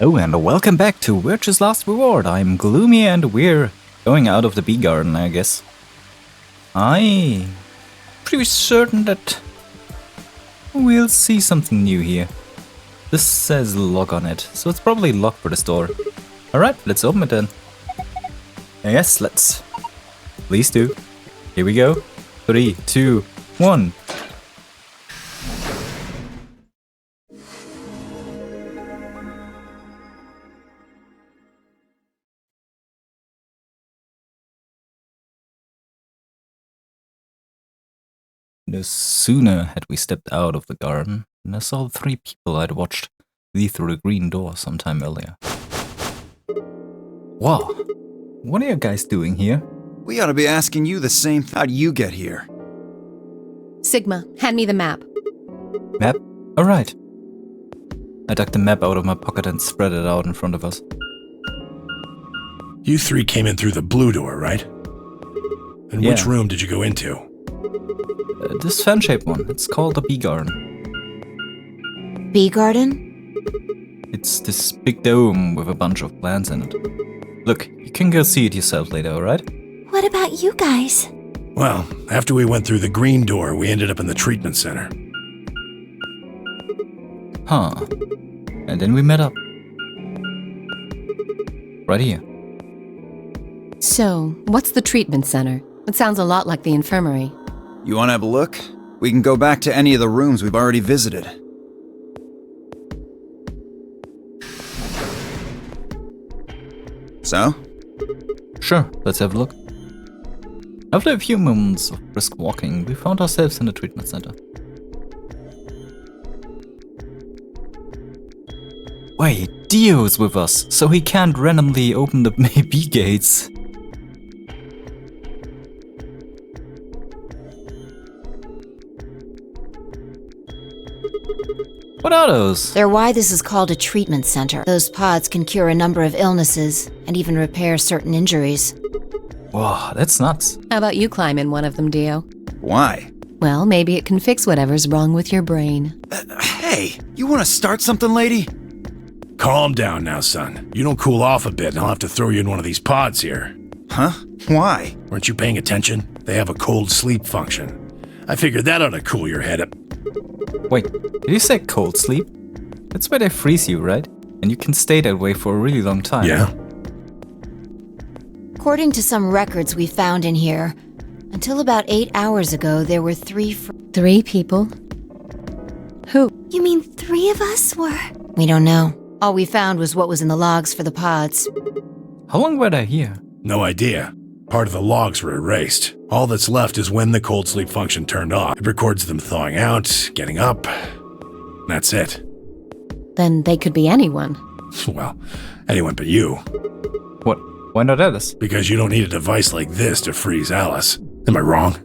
Oh, and welcome back to Virtue's Last Reward. I'm Gloomy and we're going out of the bee garden, I guess. I'm pretty certain that we'll see something new here. This says lock on it, so it's probably locked for the store. Alright, let's open it then. Yes, let's. Please do. Here we go. 3, 2, 1. No sooner had we stepped out of the garden than I saw the 3 people I'd watched leave through the green door some time earlier. Wow, what are you guys doing here? We ought to be asking you the same. How'd you get here? Sigma, hand me the map. Map? Alright. I dug the map out of my pocket and spread it out in front of us. You 3 came in through the blue door, right? And Yeah. which room did you go into? This fan-shaped one, it's called the bee garden. Bee garden? It's this big dome with a bunch of plants in it. Look, you can go see it yourself later, alright? What about you guys? Well, after we went through the green door, we ended up in the treatment center. Huh. And then we met up. Right here. So, what's the treatment center? It sounds a lot like the infirmary. You want to have a look? We can go back to any of the rooms we've already visited. So? Sure, let's have a look. After a few moments of brisk walking, we found ourselves in the treatment center. Wait, Dio's with us, so he can't randomly open the bee gates. What are those? They're why this is called a treatment center. Those pods can cure a number of illnesses and even repair certain injuries. Whoa, that's nuts. How about you climb in one of them, Dio? Why? Well, maybe it can fix whatever's wrong with your brain. Hey, you want to start something, lady? Calm down now, son. You don't cool off a bit and I'll have to throw you in one of these pods here. Huh? Why? Weren't you paying attention? They have a cold sleep function. I figured that ought to cool your head up. Wait, did you say cold sleep? That's where they freeze you, right? And you can stay that way for a really long time. Yeah? According to some records we found in here, until about 8 hours ago, there were 3 3 people? Who? You mean 3 of us were? We don't know. All we found was what was in the logs for the pods. How long were they here? No idea. Part of the logs were erased. All that's left is when the cold sleep function turned off. It records them thawing out, getting up. That's it. Then they could be anyone. Well, anyone but you. What? Why not Alice? Because you don't need a device like this to freeze Alice. Am I wrong?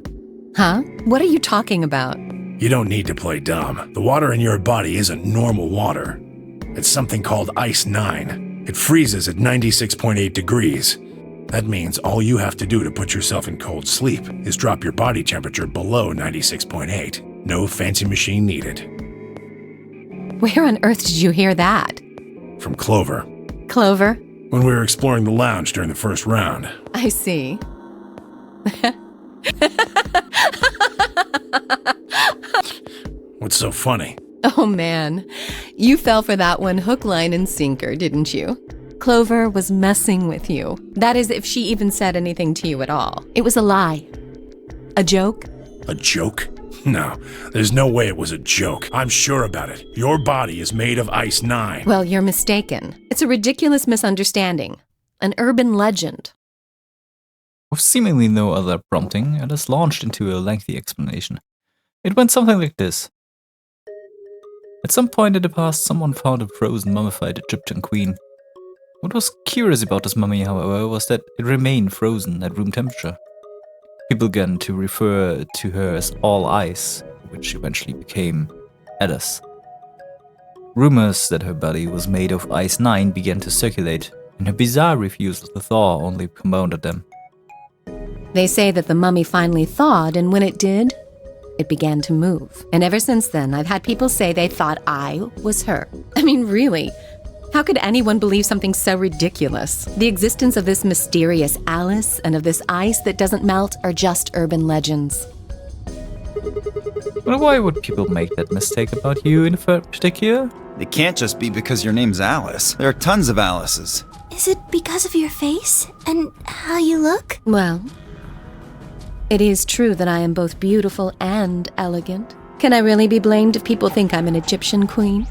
Huh? What are you talking about? You don't need to play dumb. The water in your body isn't normal water. It's something called Ice 9. It freezes at 96.8 degrees. That means all you have to do to put yourself in cold sleep is drop your body temperature below 96.8. No fancy machine needed. Where on earth did you hear that? From Clover. Clover? When we were exploring the lounge during the first round. I see. What's so funny? Oh man, you fell for that one hook, line, and sinker, didn't you? Clover was messing with you. That is, if she even said anything to you at all. It was a lie. A joke? A joke? No, there's no way it was a joke. I'm sure about it. Your body is made of Ice 9. Well, you're mistaken. It's a ridiculous misunderstanding. An urban legend. With seemingly no other prompting, Alice launched into a lengthy explanation. It went something like this. At some point in the past, someone found a frozen, mummified Egyptian queen. What was curious about this mummy, however, was that it remained frozen at room temperature. People began to refer to her as All Ice, which eventually became Alice. Rumors that her body was made of Ice 9 began to circulate, and her bizarre refusal to thaw only compounded them. They say that the mummy finally thawed, and when it did, it began to move. And ever since then, I've had people say they thought I was her. I mean, really. How could anyone believe something so ridiculous? The existence of this mysterious Alice and of this ice that doesn't melt are just urban legends. Well, why would people make that mistake about you in particular? It can't just be because your name's Alice. There are tons of Alices. Is it because of your face and how you look? Well, it is true that I am both beautiful and elegant. Can I really be blamed if people think I'm an Egyptian queen?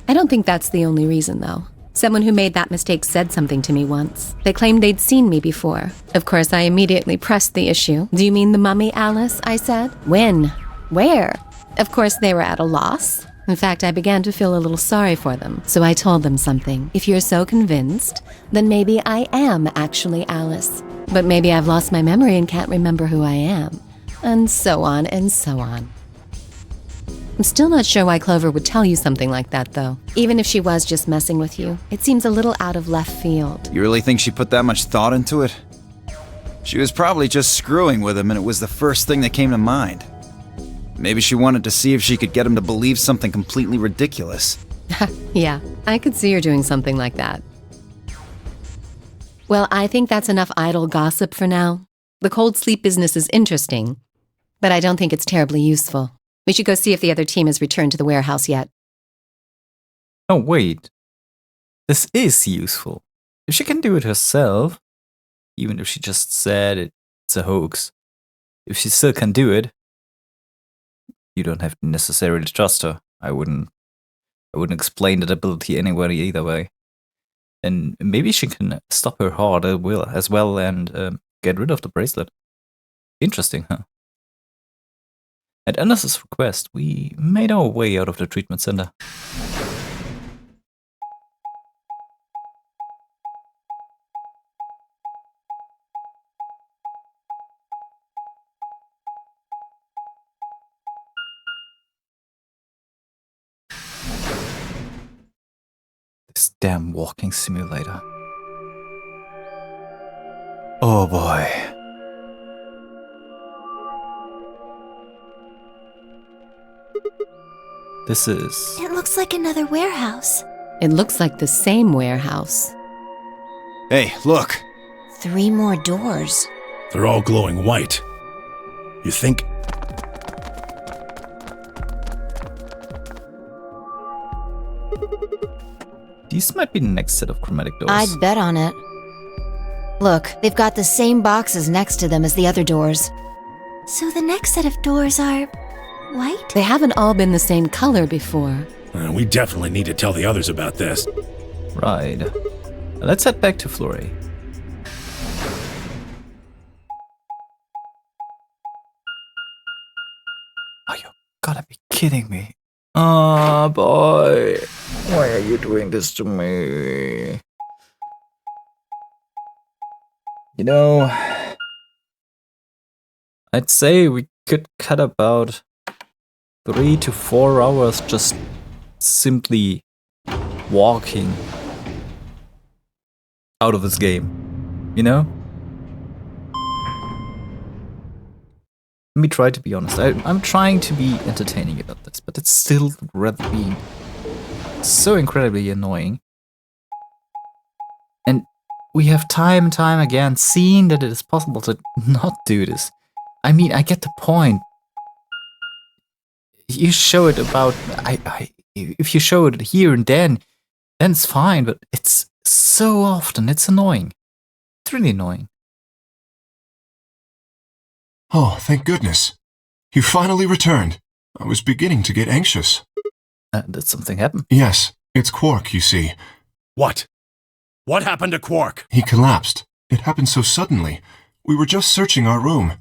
I don't think that's the only reason, though. Someone who made that mistake said something to me once. They claimed they'd seen me before. Of course, I immediately pressed the issue. Do you mean the mummy, Alice? I said. When? Where? Of course, they were at a loss. In fact, I began to feel a little sorry for them, so I told them something. If you're so convinced, then maybe I am actually Alice. But maybe I've lost my memory and can't remember who I am. And so on and so on. I'm still not sure why Clover would tell you something like that, though. Even if she was just messing with you, it seems a little out of left field. You really think she put that much thought into it? She was probably just screwing with him and it was the first thing that came to mind. Maybe she wanted to see if she could get him to believe something completely ridiculous. Yeah, I could see her doing something like that. Well, I think that's enough idle gossip for now. The cold sleep business is interesting, but I don't think it's terribly useful. We should go see if the other team has returned to the warehouse yet. Oh, wait. This is useful. If she can do it herself, even if she just said it's a hoax, if she still can do it, you don't have to necessarily trust her. I wouldn't explain that ability anybody either way. And maybe she can stop her heart as well and get rid of the bracelet. Interesting, huh? At Anna's request, we made our way out of the treatment center. This damn walking simulator. Oh boy. This is... It looks like another warehouse. It looks like the same warehouse. Hey, look! 3 more doors. They're all glowing white. You think... These might be the next set of chromatic doors. I'd bet on it. Look, they've got the same boxes next to them as the other doors. So the next set of doors are white? They haven't all been the same color before. We definitely need to tell the others about this. Right. Let's head back to Florey. Oh, you gotta be kidding me. Oh, boy. Why are you doing this to me? You know, I'd say we could cut about 3 to 4 hours just simply walking out of this game, you know? Let me try to be honest. I'm trying to be entertaining about this, but it's still rather being so incredibly annoying. And we have time and time again seen that it is possible to not do this. I mean, I get the point. You show it about... if you show it here and then it's fine, but it's so often, it's annoying. It's really annoying. Oh, thank goodness. You finally returned. I was beginning to get anxious. Did something happen? Yes, it's Quark, you see. What? What happened to Quark? He collapsed. It happened so suddenly. We were just searching our room.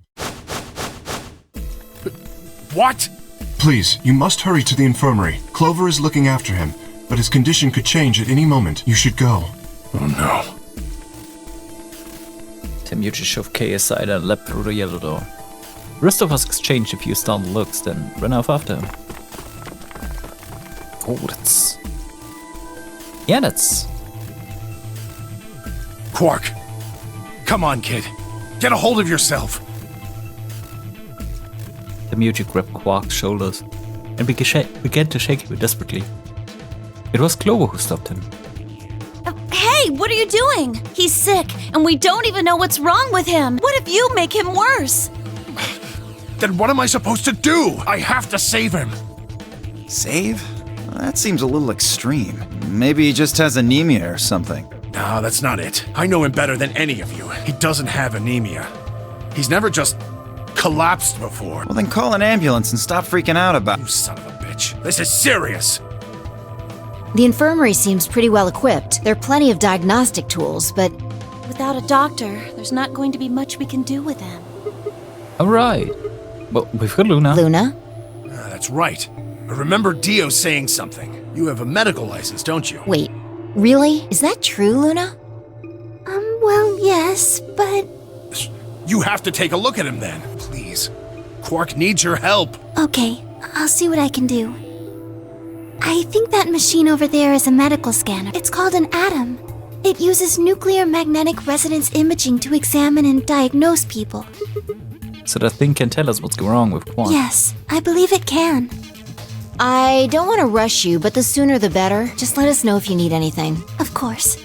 What? Please, you must hurry to the infirmary. Clover is looking after him, but his condition could change at any moment. You should go. Oh no. Temuchi shoved Kay aside and leapt through the yellow door. The rest of us exchanged a few startled looks, then ran off after him. Oh, that's... Yeah, that's... Quark! Come on, kid. Get a hold of yourself. Temuchi grabbed Quark's shoulders and began to shake him desperately. It was Clover who stopped him. Hey, what are you doing? He's sick, and we don't even know what's wrong with him. What if you make him worse? Then what am I supposed to do? I have to save him. Save? That seems a little extreme. Maybe he just has anemia or something. No, that's not it. I know him better than any of you. He doesn't have anemia. He's never just collapsed before. Well, then call an ambulance and stop freaking out about... You son of a bitch. This is serious. The infirmary seems pretty well equipped. There are plenty of diagnostic tools, but Without a doctor, there's not going to be much we can do with him. Alright. Well, we've got Luna. Luna? That's right. I remember Dio saying something. You have a medical license, don't you? Wait, really? Is that true, Luna? Well, yes, but... You have to take a look at him then, please. Quark needs your help. Okay, I'll see what I can do. I think that machine over there is a medical scanner. It's called an ATOM. It uses nuclear magnetic resonance imaging to examine and diagnose people. So that thing can tell us what's going wrong with Quark. Yes, I believe it can. I don't want to rush you, but the sooner the better. Just let us know if you need anything. Of course.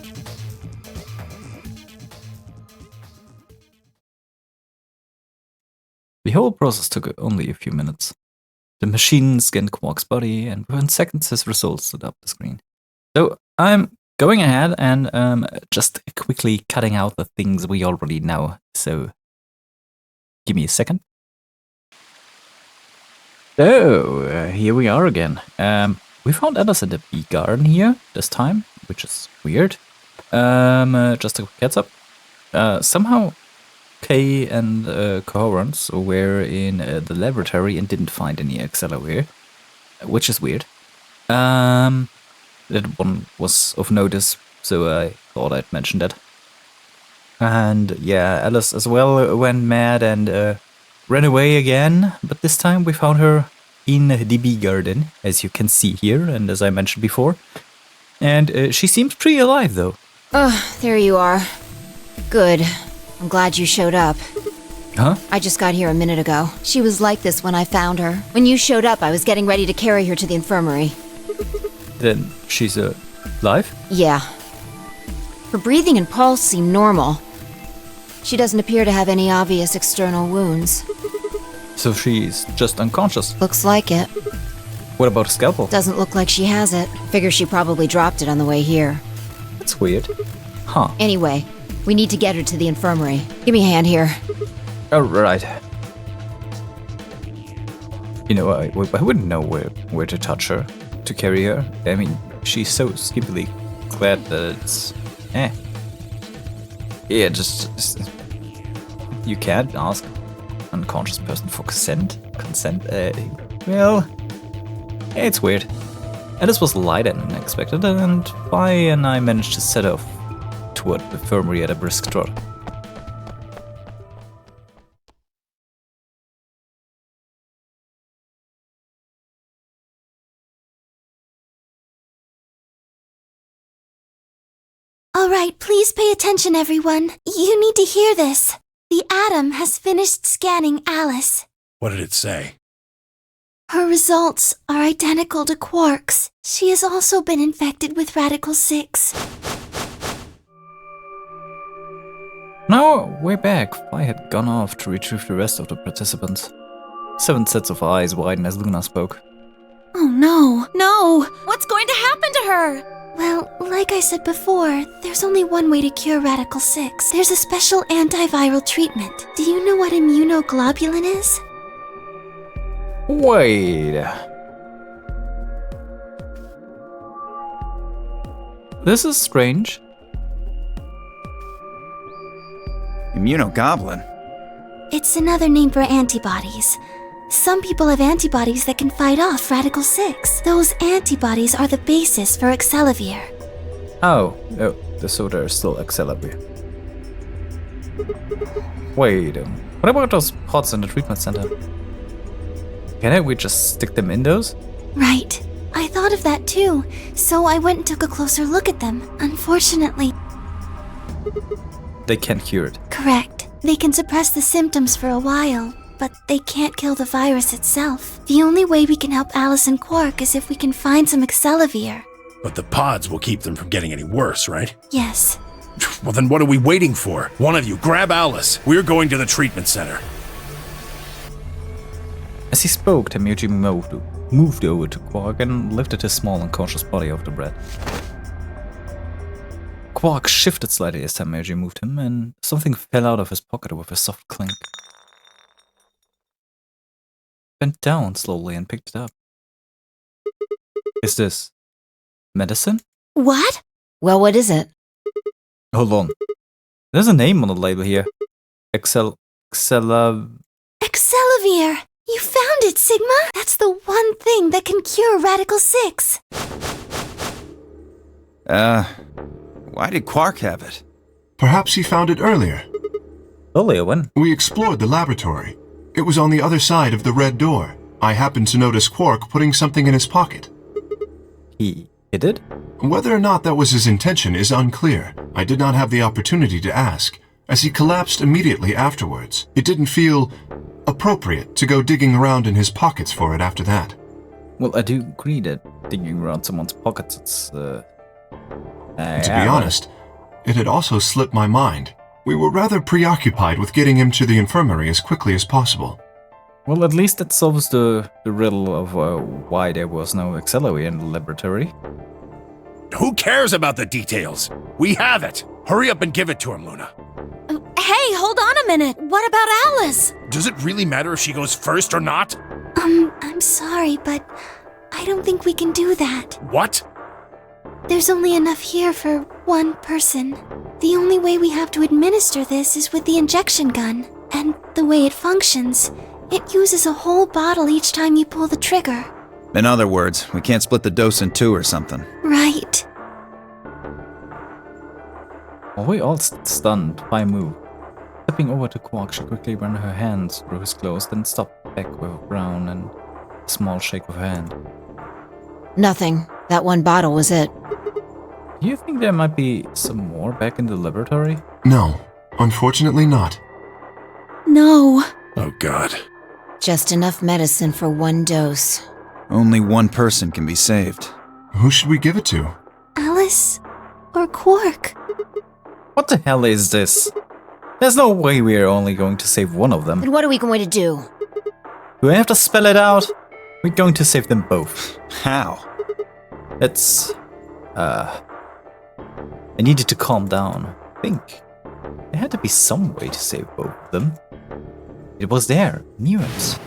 The whole process took only a few minutes. The machine scanned Quark's body, and within seconds his results stood up the screen. So I'm going ahead and just quickly cutting out the things we already know. So give me a second. So here we are again. We found Alice in the bee garden here this time, which is weird. Just a quick heads up. Somehow Kay and Coherence were in the laboratory and didn't find any accelerator, which is weird. That one was of notice, so I thought I'd mention that. And yeah, Alice as well went mad and ran away again, but this time we found her in the bee garden, as you can see here, and as I mentioned before. And she seems pretty alive, though. Oh, there you are. Good. I'm glad you showed up. Huh? I just got here a minute ago. She was like this when I found her. When you showed up, I was getting ready to carry her to the infirmary. Then she's alive? Yeah. Her breathing and pulse seem normal. She doesn't appear to have any obvious external wounds. So she's just unconscious. Looks like it. What about a scalpel? Doesn't look like she has it. Figure she probably dropped it on the way here. That's weird. Huh. Anyway, we need to get her to the infirmary. Give me a hand here. Oh, right. You know, I wouldn't know where to touch her, to carry her. I mean, she's so skimpily clad that it's... Yeah, just you can't ask an unconscious person for consent. Well, it's weird. Alice was lighter than expected, and Phi and I managed to set off toward the infirmary at a brisk trot. All right, please pay attention, everyone. You need to hear this. The ATOM has finished scanning Alice. What did it say? Her results are identical to Quark's. She has also been infected with Radical 6. Now we're back. Phi had gone off to retrieve the rest of the participants. 7 sets of eyes widened as Luna spoke. Oh no, no! What's going to happen to her? Well, like I said before, there's only one way to cure Radical 6. There's a special antiviral treatment. Do you know what immunoglobulin is? Wait. This is strange. Immunogoblin? It's another name for antibodies. Some people have antibodies that can fight off Radical 6. Those antibodies are the basis for Accelavir. Oh, the soda is still Accelavir. Wait, what about those pots in the treatment center? Can't we just stick them in those? Right. I thought of that too, so I went and took a closer look at them. Unfortunately, They can't cure it. correct. They can suppress the symptoms for a while, but they can't kill the virus itself. The only way we can help Alice and Quark is if we can find some Accelavir. But the pods will keep them from getting any worse, right? Yes. Well, then what are we waiting for? One of you, grab Alice. We're going to the treatment center. As he spoke, Tamuji moved over to Quark and lifted his small unconscious body off the bed. Quark shifted slightly as Tamuji moved him, and something fell out of his pocket with a soft clink. Bent down slowly and picked it up. Is this medicine? What? Well, what is it? Hold on. There's a name on the label here. Excelavir. Excelavir! You found it, Sigma! That's the one thing that can cure Radical 6. Why did Quark have it? Perhaps he found it earlier. Earlier when? We explored the laboratory. It was on the other side of the red door. I happened to notice Quark putting something in his pocket. He did? Whether or not that was his intention is unclear. I did not have the opportunity to ask, as he collapsed immediately afterwards. It didn't feel appropriate to go digging around in his pockets for it after that. Well, I do agree that digging around someone's pockets, it's, To be honest, it had also slipped my mind. We were rather preoccupied with getting him to the infirmary as quickly as possible. Well, at least it solves the riddle of why there was no Excelavir in the laboratory. Who cares about the details? We have it. Hurry up and give it to him, Luna. Hey, hold on a minute. What about Alice? Does it really matter if she goes first or not? I'm sorry, but I don't think we can do that. What? There's only enough here for one person. The only way we have to administer this is with the injection gun. And the way it functions, it uses a whole bottle each time you pull the trigger. In other words, we can't split the dose in two or something. Right. While we all stunned, Phi moved. Stepping over to Quark, she quickly ran her hands through his clothes, then stopped back with a frown and a small shake of her hand. Nothing. That one bottle was it. Do you think there might be some more back in the laboratory? No, unfortunately not. No. Oh, God. Just enough medicine for one dose. Only one person can be saved. Who should we give it to? Alice or Quark? What the hell is this? There's no way we're only going to save one of them. Then what are we going to do? Do I have to spell it out? We're going to save them both. How? It's... I needed to calm down. Think. There had to be some way to save both of them. It was there, near us.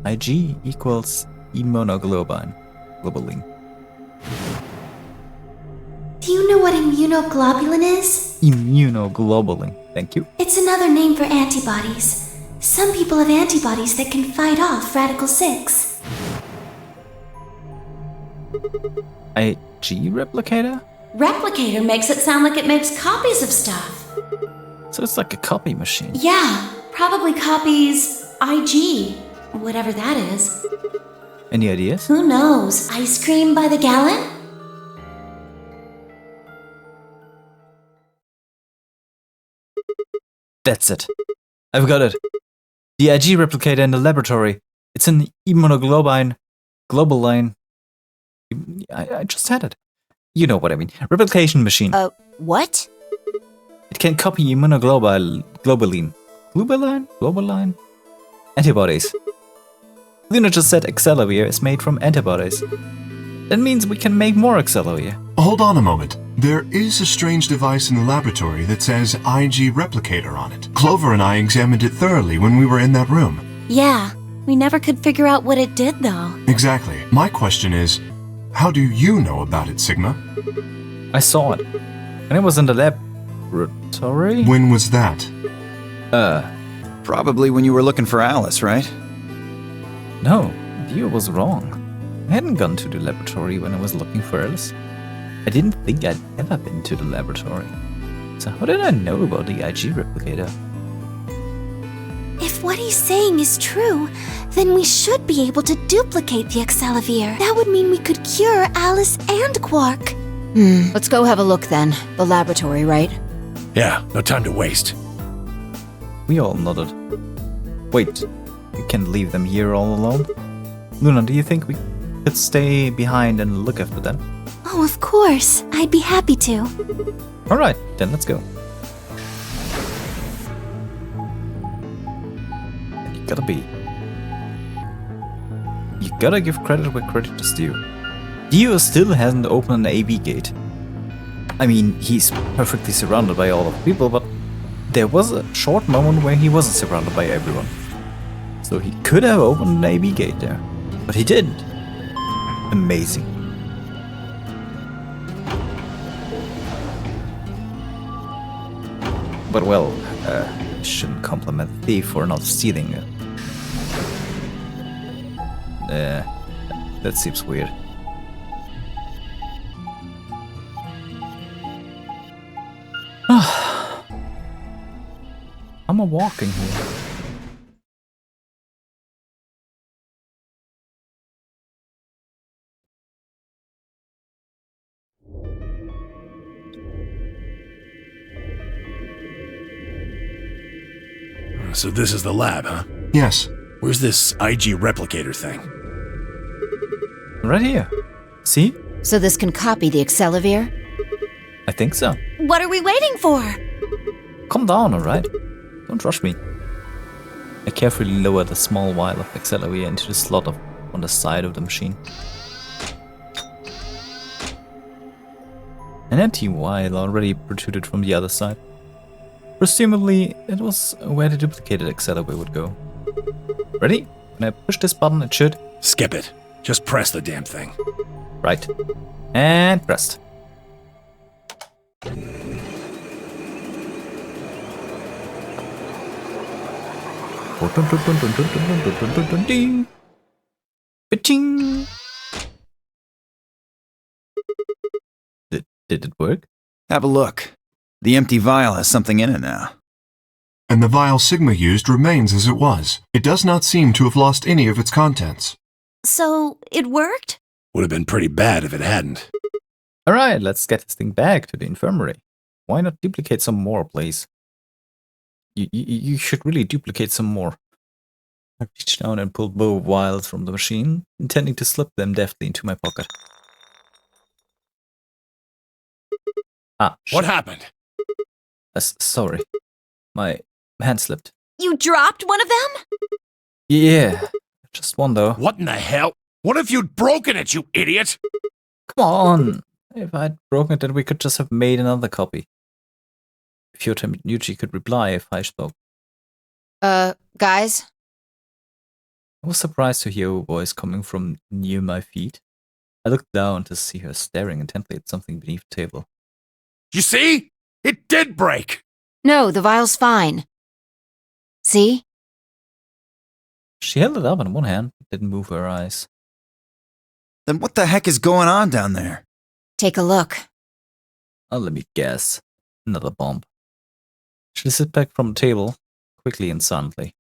Ig equals immunoglobulin. Do you know what immunoglobulin is? Immunoglobulin, thank you. It's another name for antibodies. Some people have antibodies that can fight off Radical 6. IG replicator? Replicator makes it sound like it makes copies of stuff. So it's like a copy machine. Yeah, probably copies IG, whatever that is. Any ideas? Who knows? Ice cream by the gallon? That's it. I've got it. The IG replicator in the laboratory. It's an immunoglobulin. Globuline. I just had it. You know what I mean. Replication machine. What? It can copy immunoglobulin. Globuline? Antibodies. Luna just said Excelavir is made from antibodies. That means we can make more Excelavir. Hold on a moment. There is a strange device in the laboratory that says IG replicator on it. Clover and I examined it thoroughly when we were in that room. Yeah, we never could figure out what it did though. Exactly. My question is, how do you know about it, Sigma? I saw it. And it was in the laboratory? When was that? Probably when you were looking for Alice, right? No, View was wrong. I hadn't gone to the laboratory when I was looking for Alice. I didn't think I'd ever been to the laboratory. So how did I know about the IG replicator? If what he's saying is true, then we should be able to duplicate the Excelavir. That would mean we could cure Alice and Quark. Let's go have a look then. The laboratory, right? Yeah, no time to waste. We all nodded. Wait, we can't leave them here all alone? Luna, do you think we could stay behind and look after them? Oh, of course. I'd be happy to. Alright, then let's go. You gotta give credit where credit is due. Dio still hasn't opened an AV gate. I mean, he's perfectly surrounded by all of the people, but there was a short moment where he wasn't surrounded by everyone. So he could have opened an AV gate there, but he didn't. Amazing. But well, I shouldn't compliment the thief for not stealing it. That seems weird. I'm a walking here. So this is the lab, huh? Yes. Where's this IG replicator thing? Right here. See? So this can copy the Accelavir? I think so. What are we waiting for? Calm down, alright? Don't rush me. I carefully lower the small vial of Accelavir into the slot on the side of the machine. An empty vial already protruded from the other side. Presumably, it was where the duplicated Accelavir would go. Ready? When I push this button, it should... Skip it. Just press the damn thing. Right. And pressed. Ba-ching. Did it work? Have a look. The empty vial has something in it now. And the vial Sigma used remains as it was. It does not seem to have lost any of its contents. So, it worked? Would have been pretty bad if it hadn't. Alright, let's get this thing back to the infirmary. Why not duplicate some more, please? You should really duplicate some more. I reached down and pulled both vials from the machine, intending to slip them deftly into my pocket. Ah, What happened? sorry. My hand slipped. You dropped one of them? Yeah, just one though. What in the hell? What if you'd broken it, you idiot? Come on! If I'd broken it, then we could just have made another copy. If your Yuji could reply if I spoke. Guys? I was surprised to hear a voice coming from near my feet. I looked down to see her staring intently at something beneath the table. You see? It did break! No, the vial's fine. See? She held it up in one hand, but didn't move her eyes. Then what the heck is going on down there? Take a look. Oh, let me guess. Another bomb. She slipped back from the table, quickly and silently.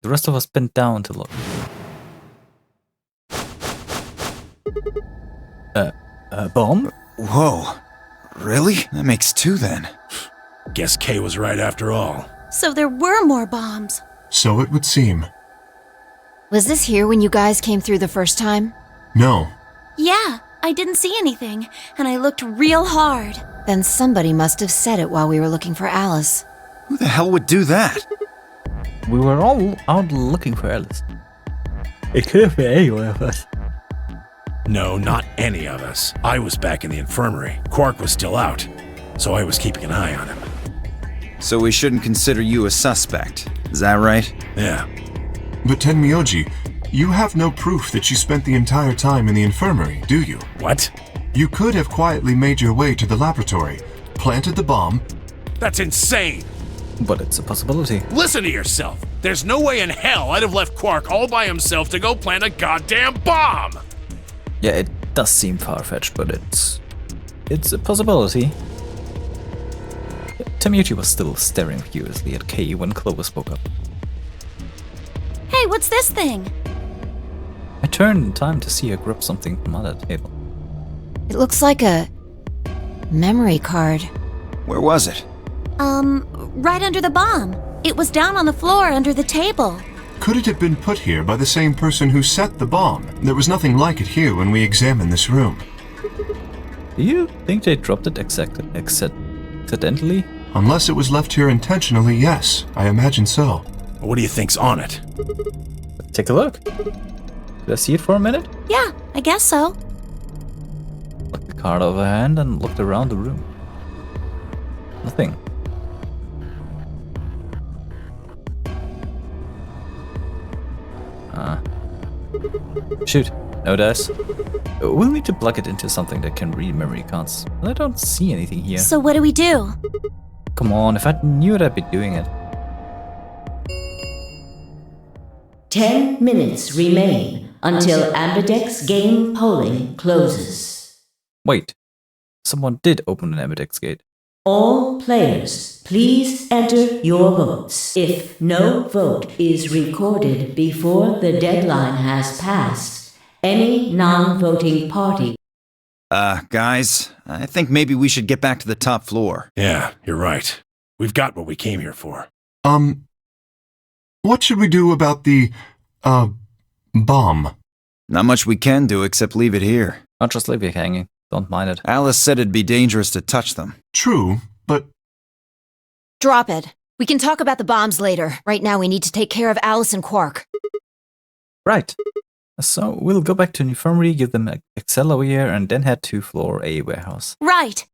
The rest of us bent down to look. A bomb? Whoa. Really? That makes two then. Guess Kay was right after all. So there were more bombs. So it would seem. Was this here when you guys came through the first time? No. Yeah, I didn't see anything, and I looked real hard. Then somebody must have said it while we were looking for Alice. Who the hell would do that? We were all out looking for Alice. It could have been any one of us. No, not any of us. I was back in the infirmary. Quark was still out, so I was keeping an eye on him. So we shouldn't consider you a suspect. Is that right? Yeah. But Tenmyoji, you have no proof that you spent the entire time in the infirmary, do you? What? You could have quietly made your way to the laboratory, planted the bomb. That's insane! But it's a possibility. Listen to yourself! There's no way in hell I'd have left Quark all by himself to go plant a goddamn bomb! Yeah, it does seem far-fetched, but it's a possibility. Tenmyoji was still staring furiously at Kay when Clover spoke up. Hey, what's this thing? I turned in time to see her grab something from under the table. It looks like a memory card. Where was it? Right under the bomb. It was down on the floor under the table. Could it have been put here by the same person who set the bomb? There was nothing like it here when we examined this room. Do you think they dropped it accidentally? Unless it was left here intentionally, yes. I imagine so. What do you think's on it? Take a look. Did I see it for a minute? Yeah, I guess so. Looked the card over hand and looked around the room. Nothing. Shoot. No dice. We'll need to plug it into something that can read memory cards. But I don't see anything here. So what do we do? Come on, if I knew it, I'd be doing it. 10 minutes remain until Ambidex game polling closes. Wait. Someone did open an Ambidex gate. All players, please enter your votes. If no vote is recorded before the deadline has passed, any non-voting party... Guys, I think maybe we should get back to the top floor. Yeah, you're right. We've got what we came here for. What should we do about the, bomb? Not much we can do except leave it here. I'll just leave it hanging. Don't mind it. Alice said it'd be dangerous to touch them. True, but... Drop it. We can talk about the bombs later. Right now we need to take care of Alice and Quark. Right. So we'll go back to the infirmary, give them an accelerator, and then head to floor A warehouse. Right.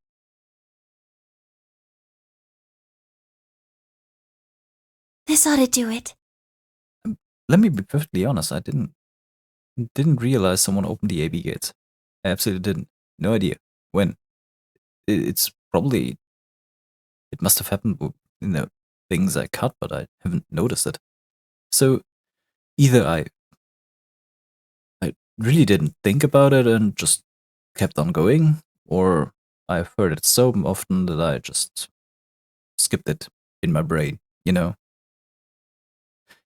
This ought to do it. Let me be perfectly honest. I didn't realize someone opened the AB gates. I absolutely didn't. No idea when. It's probably... It must have happened with, things I cut, but I haven't noticed it. So either I really didn't think about it and just kept on going, or I've heard it so often that I just skipped it in my brain,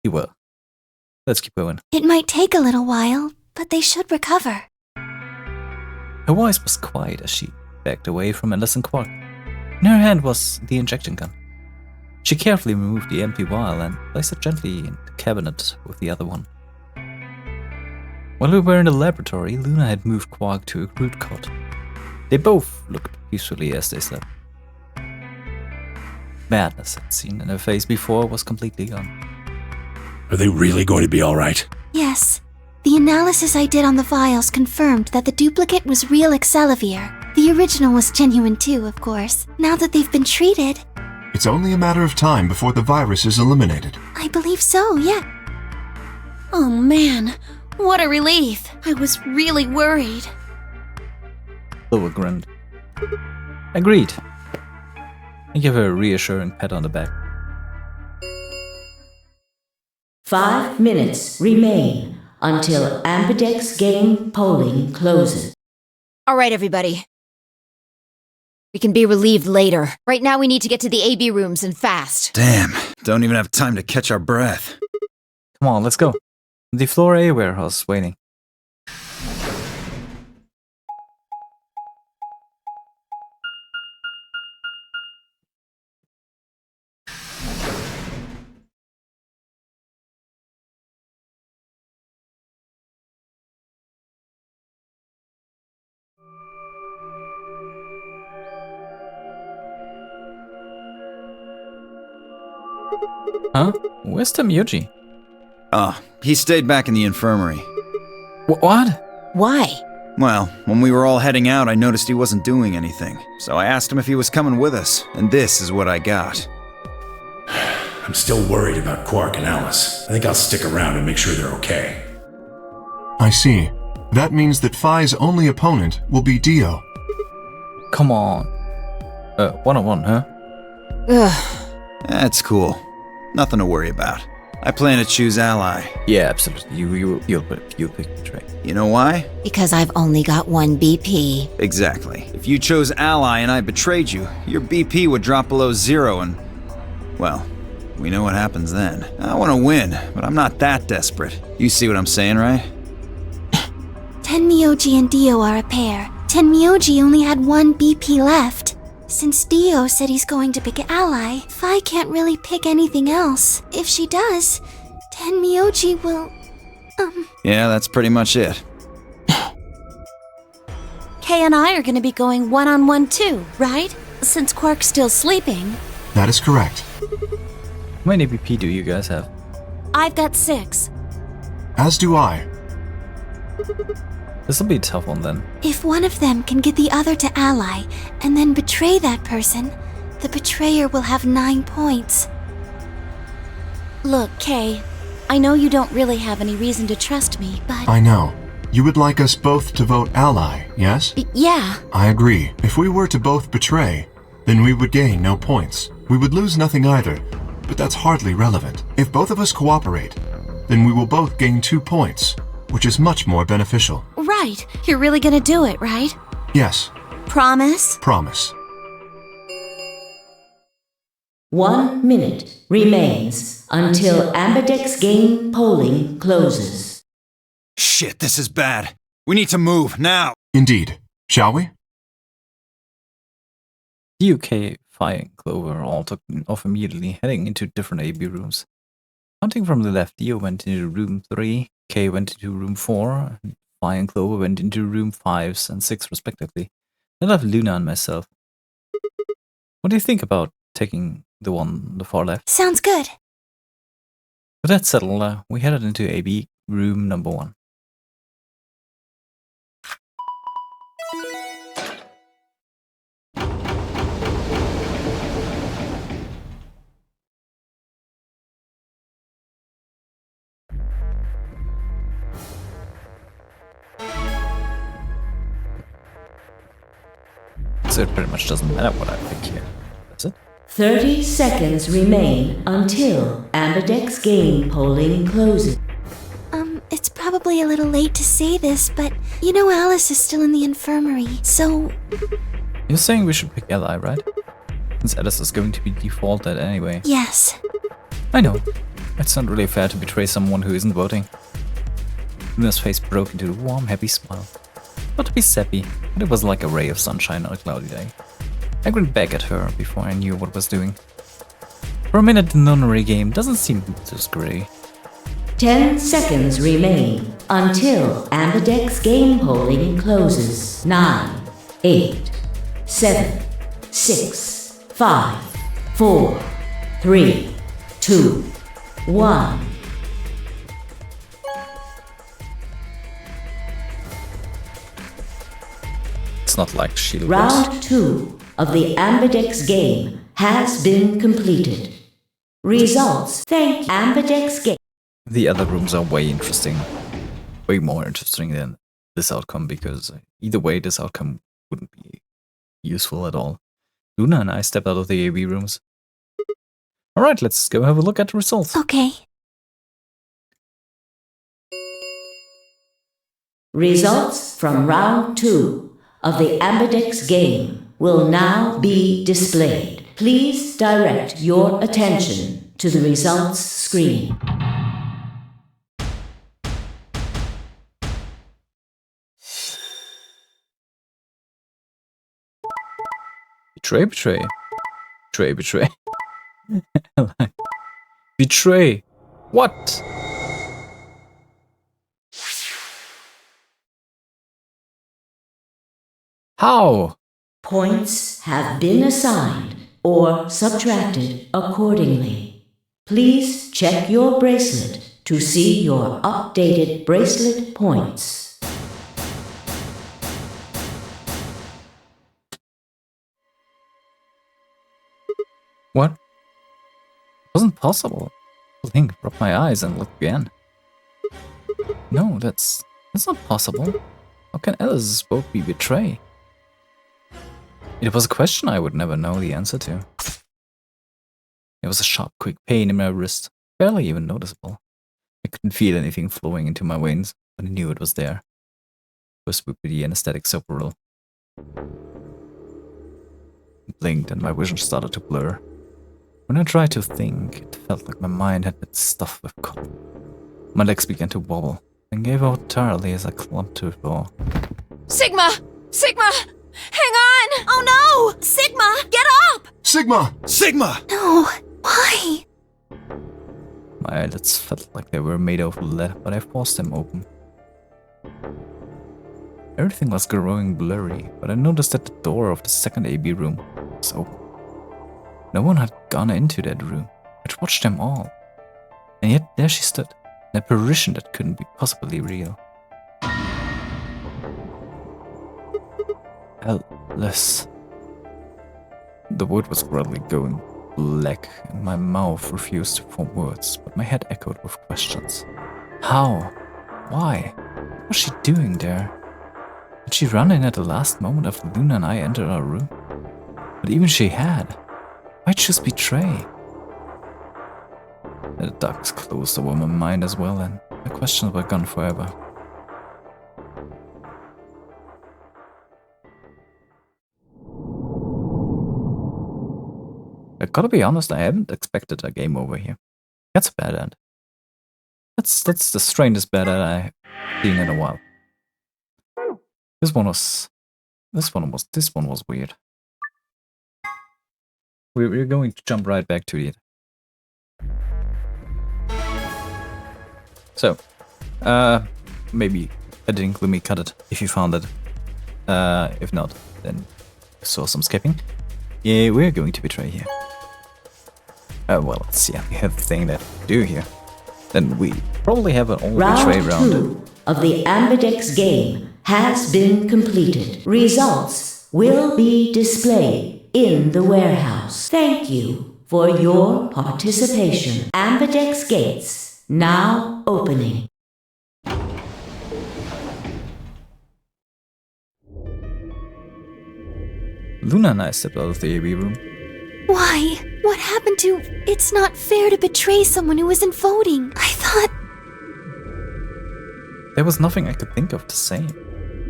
Well, let's keep going. It might take a little while, but they should recover. Her voice was quiet as she backed away from Alice and Quark. In her hand was the injection gun. She carefully removed the empty vial and placed it gently in the cabinet with the other one. While we were in the laboratory, Luna had moved Quark to a crude cot. They both looked peacefully as they slept. Madness I'd seen in her face before was completely gone. Are they really going to be all right? Yes. The analysis I did on the vials confirmed that the duplicate was real Excelivir. The original was genuine too, of course. Now that they've been treated... It's only a matter of time before the virus is eliminated. I believe so, yeah. Oh man, what a relief. I was really worried. Lower grinned. Agreed. I give her a reassuring pat on the back. 5 minutes remain until Ambidex game polling closes. All right, everybody. We can be relieved later. Right now we need to get to the AB rooms and fast. Damn, don't even have time to catch our breath. Come on, let's go. The floor A warehouse is waiting. Huh? Where's Tamioji? He stayed back in the infirmary. What? Why? Well, when we were all heading out, I noticed he wasn't doing anything. So I asked him if he was coming with us, and this is what I got. I'm still worried about Quark and Alice. I think I'll stick around and make sure they're okay. I see. That means that Phi's only opponent will be Dio. Come on. One-on-one, huh? Ugh. That's cool. Nothing to worry about. I plan to choose Ally. Yeah, absolutely. You'll pick the tray. You know why? Because I've only got one BP. Exactly. If you chose Ally and I betrayed you, your BP would drop below 0 and... Well, we know what happens then. I want to win, but I'm not that desperate. You see what I'm saying, right? Tenmyoji and Dio are a pair. Tenmyoji only had one BP left. Since Dio said he's going to pick Ally, Phi can't really pick anything else. If she does, Tenmyoji will... Yeah, that's pretty much it. Kay and I are gonna be going one-on-one too, right? Since Quark's still sleeping. That is correct. How many BP do you guys have? I've got 6. As do I. This'll be a tough one then. If one of them can get the other to ally, and then betray that person, the betrayer will have 9 points. Look, Kay, I know you don't really have any reason to trust me, but... I know. You would like us both to vote ally, yes? Yeah. I agree. If we were to both betray, then we would gain no points. We would lose nothing either, but that's hardly relevant. If both of us cooperate, then we will both gain 2 points, which is much more beneficial. Right. You're really gonna do it, right? Yes, Promise? promise. 1 minute remains until Ambidex game polling closes. Shit, this is bad. We need to move, now! Indeed. Shall we? DUK, Phi, and Clover all took off immediately, heading into different AB rooms. Counting from the left, Dio went into room 3, K went into room 4, and Phi and Clover went into room 5 and 6 respectively. Then left Luna and myself. What do you think about taking the one on the far left? Sounds good. With that settled, we headed into AB room number 1. So it pretty much doesn't matter what I pick here, does it? 30 seconds remain until Ambidex game polling closes. It's probably a little late to say this, but you know Alice is still in the infirmary, so... You're saying we should pick Ally, right? Since Alice is going to be defaulted anyway. Yes. I know. It's not really fair to betray someone who isn't voting. Luna's face broke into a warm, happy smile. Not to be sappy, but it was like a ray of sunshine on a cloudy day. I grinned back at her before I knew what I was doing. For a minute, the Nonary Game doesn't seem so grey. 10 seconds remain until Ambidex game polling closes. 9, 8, 7, 6, 5, 4, 3, 2, 1. It's not like Shield was. Round 2 of the Ambidex game has been completed. Results. Thank you. Ambidex game. The other rooms are way interesting. Way more interesting than this outcome, because either way this outcome wouldn't be useful at all. Luna and I stepped out of the AB rooms. Alright, let's go have a look at the results. Okay. Results from round 2 of the Ambidex game will now be displayed. Please direct your attention to the results screen. Betray, betray. Betray, betray. Betray. What? How? Points have been assigned or subtracted accordingly. Please check your bracelet to see your updated bracelet points. What? It wasn't possible. Blink, rub my eyes and look again. No, that's not possible. How can Alice's vote be betray? It was a question I would never know the answer to. There was a sharp, quick pain in my wrist, barely even noticeable. I couldn't feel anything flowing into my veins, but I knew it was there. First would be the anesthetic soap-roll. I blinked and my vision started to blur. When I tried to think, it felt like my mind had been stuffed with cotton. My legs began to wobble, and gave out entirely as I clumped to the floor. Sigma! Sigma! Hang on! Oh no! Sigma, get up! Sigma! Sigma! No. Why? My eyelids felt like they were made of lead, but I forced them open. Everything was growing blurry, but I noticed that the door of the second AB room was open. No one had gone into that room. I'd watched them all. And yet there she stood, an apparition that couldn't be possibly real. Alice. The wood was gradually going black, and my mouth refused to form words, but my head echoed with questions. How? Why? What was she doing there? Did she run in at the last moment after Luna and I entered our room? But even she had. Why'd she just betray? The darkness closed over my mind as well, and the questions were gone forever. I gotta be honest, I haven't expected a game over here. That's a bad end. That's the strangest bad end I've seen in a while. This one was weird. We're going to jump right back to it. So, maybe a didn't let me cut it if you found it. If not, then you saw some skipping. Yeah, we're going to betray here. Well, let's see. We have the thing that we do here. Then we probably have an all betray round. Round 2 of the Ambidex game has been completed. Results will be displayed in the warehouse. Thank you for your participation. Ambidex gates now opening. Luna and I stepped out of the AB room. Why? What happened to... It's not fair to betray someone who isn't voting. I thought... There was nothing I could think of to say.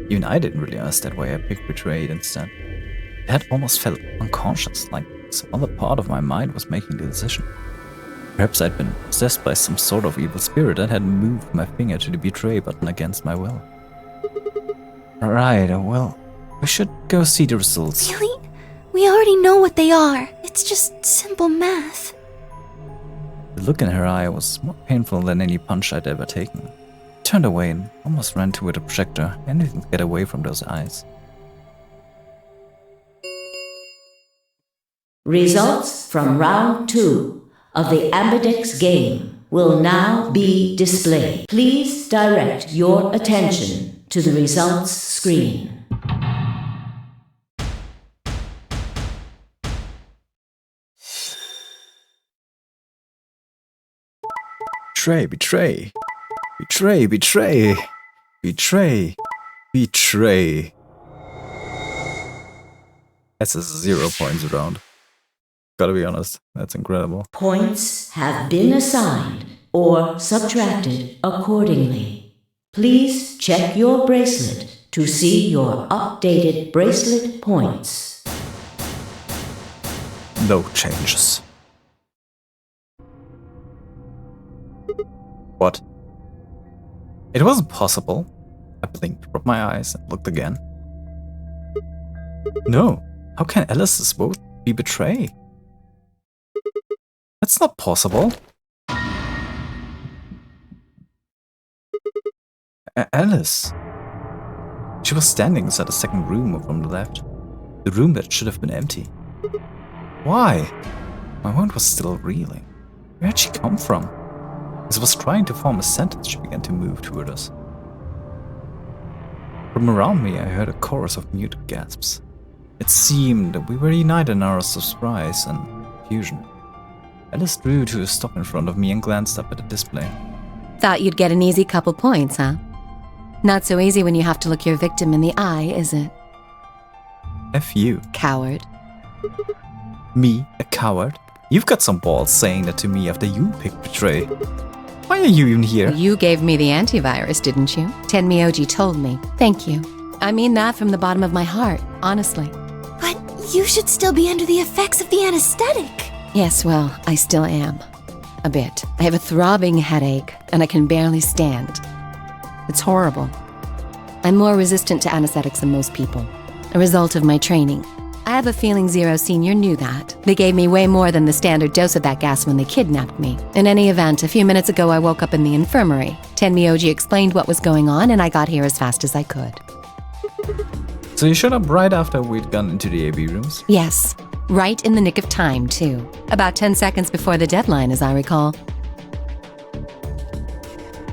Even I didn't really understand why I picked betrayed instead. It had almost felt unconscious, like some other part of my mind was making the decision. Perhaps I'd been possessed by some sort of evil spirit that had moved my finger to the betray button against my will. Right, well, we should go see the results. Really? We already know what they are. It's just simple math. The look in her eye was more painful than any punch I'd ever taken. I turned away and almost ran toward the projector, anything to get away from those eyes. Results from round 2 of the Ambidex game will now be displayed. Please direct your attention to the results screen. Betray, betray, betray, betray, betray, betray. That's a 0 points round. Gotta be honest, that's incredible. Points have been assigned or subtracted accordingly. Please check your bracelet to see your updated bracelet points. No changes. What? It wasn't possible. I blinked, rubbed my eyes, and looked again. No, how can Alice's vote be betrayed? That's not possible. Alice. She was standing inside the second room from the left. The room that should have been empty. Why? My mind was still reeling. Where had she come from? As I was trying to form a sentence, she began to move toward us. From around me, I heard a chorus of muted gasps. It seemed that we were united in our surprise and confusion. Alice drew to a stop in front of me and glanced up at the display. Thought you'd get an easy couple points, huh? Not so easy when you have to look your victim in the eye, is it? F you. Coward. Me, a coward? You've got some balls saying that to me after you picked betray. Why are you even here? You gave me the antivirus, didn't you? Tenmyoji told me. Thank you. I mean that from the bottom of my heart, honestly. But you should still be under the effects of the anesthetic. Yes, well, I still am. A bit. I have a throbbing headache, and I can barely stand. It's horrible. I'm more resistant to anesthetics than most people, a result of my training. I have a feeling Zero Senior knew that. They gave me way more than the standard dose of that gas when they kidnapped me. In any event, a few minutes ago I woke up in the infirmary. Tenmyoji explained what was going on and I got here as fast as I could. So you showed up right after we'd gone into the AB rooms? Yes. Right in the nick of time, too. About 10 seconds before the deadline, as I recall.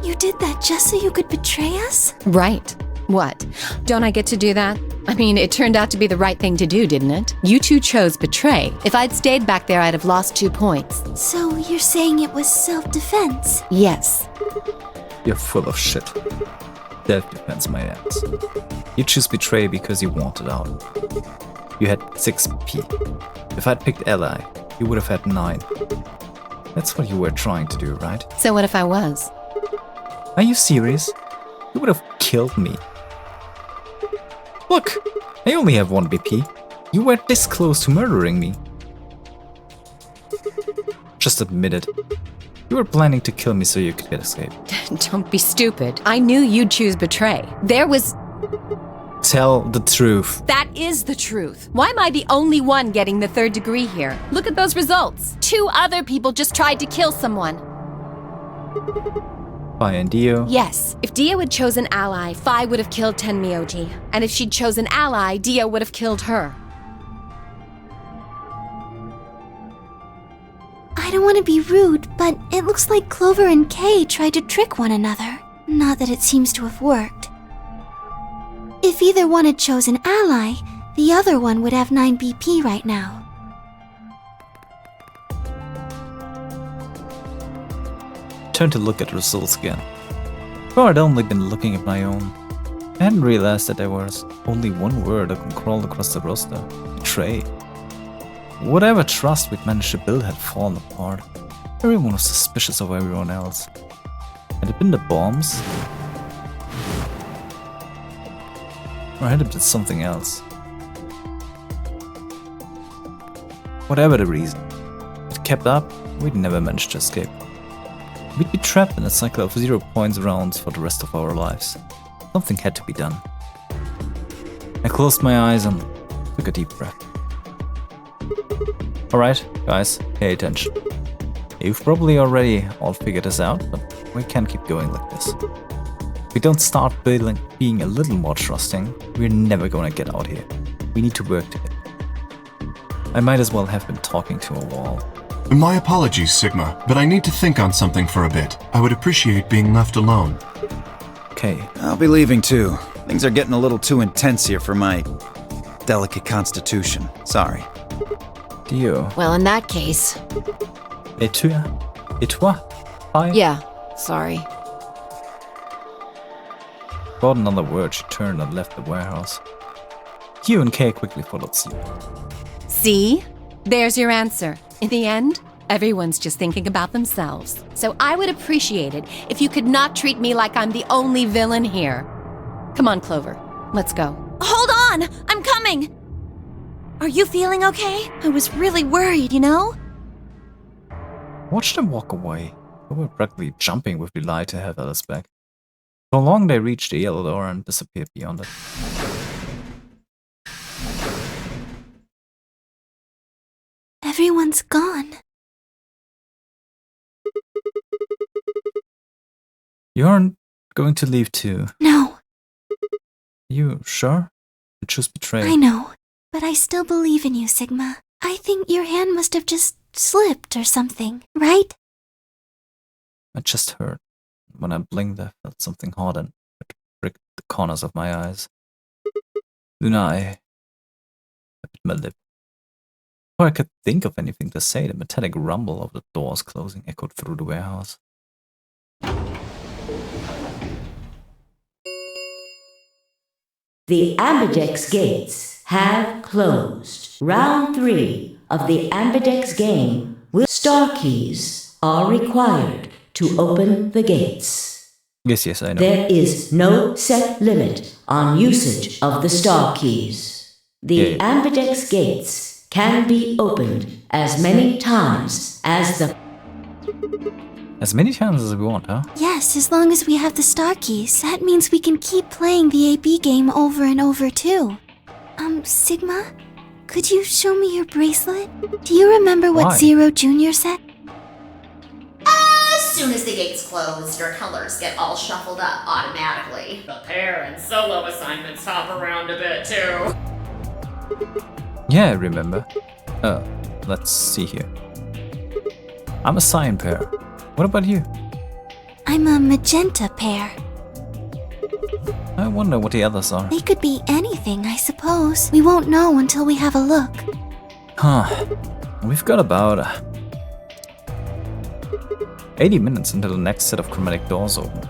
You did that just so you could betray us? Right. What? Don't I get to do that? I mean, it turned out to be the right thing to do, didn't it? You two chose betray. If I'd stayed back there, I'd have lost 2 points. So you're saying it was self-defense? Yes. You're full of shit. Self-defense, my ass. You choose betray because you wanted out. You had 6p. If I'd picked ally, you would have had 9. That's what you were trying to do, right? So what if I was? Are you serious? You would have killed me. Look, I only have 1 BP. You were this close to murdering me. Just admit it. You were planning to kill me so you could get escape. Don't be stupid. I knew you'd choose betray. There was... Tell the truth. That is the truth. Why am I the only one getting the 3rd degree here? Look at those results. 2 other people just tried to kill someone. Phi and Dio. Yes. If Dio had chosen ally, Phi would have killed Tenmyoji. And if she'd chosen ally, Dio would have killed her. I don't want to be rude, but it looks like Clover and Kay tried to trick one another. Not that it seems to have worked. If either one had chosen ally, the other one would have 9 BP right now. Turn to look at the results again. Before I'd only been looking at my own. I hadn't realized that there was only one word that could crawl across the roster. Betray. Whatever trust we'd managed to build had fallen apart. Everyone was suspicious of everyone else. Had it been the bombs? Or had it been something else? Whatever the reason, if it kept up, we'd never manage to escape. We'd be trapped in a cycle of 0 points rounds for the rest of our lives. Something had to be done. I closed my eyes and took a deep breath. Alright, guys, pay attention. You've probably already all figured this out, but we can't keep going like this. If we don't start being a little more trusting, we're never gonna get out here. We need to work together. I might as well have been talking to a wall. My apologies, Sigma, but I need to think on something for a bit. I would appreciate being left alone. Okay. I'll be leaving too. Things are getting a little too intense here for my delicate constitution. Sorry. Dio. Well, in that case... Et toi? Phi? Yeah, sorry. Without another word, she turned and left the warehouse. Q and K quickly followed suit. See? There's your answer. In the end, everyone's just thinking about themselves. So I would appreciate it if you could not treat me like I'm the only villain here. Come on, Clover. Let's go. Hold on! I'm coming! Are you feeling okay? I was really worried, you know? Watch them walk away. They were practically jumping with delight to have Alice back. For long they reached the yellow door and disappeared beyond it. Everyone's gone. You aren't going to leave too? No, You sure? You choose betray. I know, but I still believe in you, Sigma. I think your hand must have just slipped or something, right? I just heard. When I blinked, I felt something hot and it pricked the corners of my eyes. Then I bit my lip. Before I could think of anything to say, the metallic rumble of the doors closing echoed through the warehouse. The Ambidex gates have closed. Round 3 of the Ambidex game with star keys are required to open the gates. Yes, I know. There is no set limit on usage of the star keys. The Ambidex gates can be opened as many times as the... As many times as we want, huh? Yes, as long as we have the star keys. That means we can keep playing the AB game over and over too. Sigma? Could you show me your bracelet? Do you remember what Why? Zero Jr. said? As soon as the gates close, your colors get all shuffled up automatically. The pair and solo assignments hop around a bit too. Yeah, I remember. Let's see here. I'm a cyan pair. What about you? I'm a magenta pair. I wonder what the others are. They could be anything, I suppose. We won't know until we have a look. Huh. We've got about 80 minutes until the next set of chromatic doors open.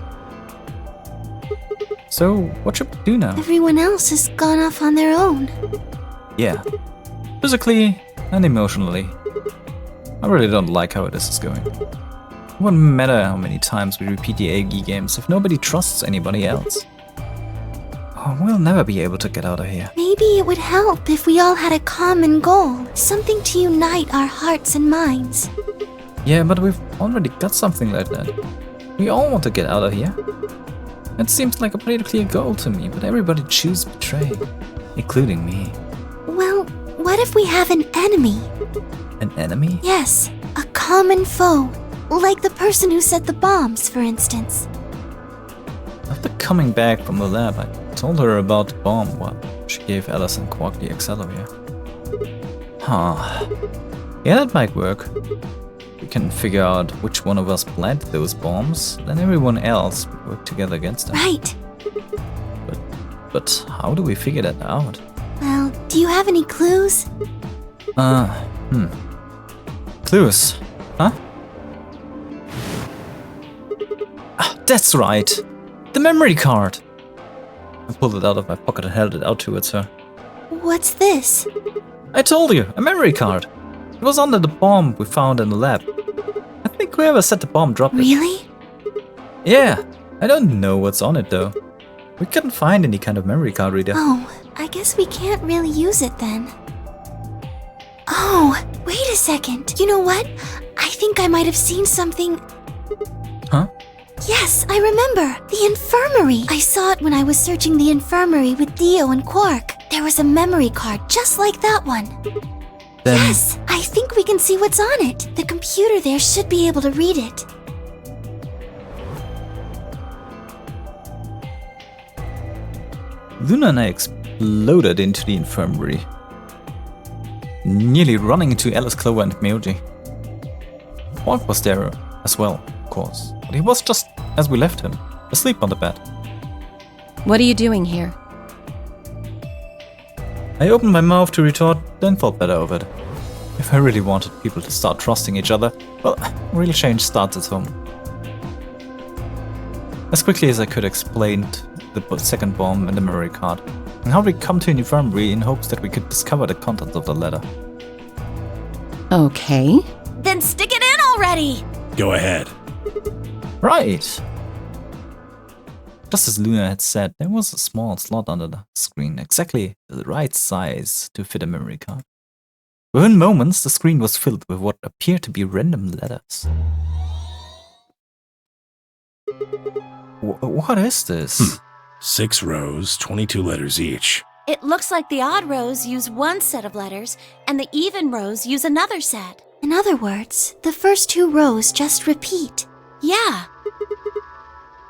So, what should we do now? Everyone else has gone off on their own. Yeah. Physically and emotionally. I really don't like how this is going. It won't matter how many times we repeat the AG games if nobody trusts anybody else. Oh, we'll never be able to get out of here. Maybe it would help if we all had a common goal, something to unite our hearts and minds. Yeah, but we've already got something like that. We all want to get out of here. It seems like a pretty clear goal to me, but everybody chooses betray, including me. Well, what if we have an enemy? An enemy? Yes, a common foe. Like the person who set the bombs, for instance. After coming back from the lab, I told her about the bomb while she gave Alice and Quark the accelerator. Huh. Yeah, that might work. We can figure out which one of us planted those bombs, then everyone else would work together against them. Right. But how do we figure that out? Well, do you have any clues? Clues, huh? Ah, that's right! The memory card! I pulled it out of my pocket and held it out towards her. What's this? I told you, a memory card! It was under the bomb we found in the lab. I think whoever set the bomb dropped it. Really? Yeah, I don't know what's on it though. We couldn't find any kind of memory card reader. Oh, I guess we can't really use it then. Oh, wait a second. You know what? I think I might have seen something. Huh? Yes, I remember. The infirmary. I saw it when I was searching the infirmary with Dio and Quark. There was a memory card just like that one. Then Yes, I think we can see what's on it. The computer there should be able to read it. Luna and I exploded into the infirmary, nearly running into Alice, Clover and Myoji. Quark was there as well, of course, but he was just as we left him, asleep on the bed. What are you doing here? I opened my mouth to retort, then thought better of it. If I really wanted people to start trusting each other, well, real change starts at home. As quickly as I could, explained the second bomb and the memory card, and how we come to an infirmary in hopes that we could discover the contents of the letter. Okay. Then stick it in already! Go ahead. Right! Just as Luna had said, there was a small slot under the screen, exactly the right size to fit a memory card. Within moments, the screen was filled with what appeared to be random letters. What is this? 6 rows, 22 letters each. It looks like the odd rows use one set of letters, and the even rows use another set. In other words, the first two rows just repeat. Yeah.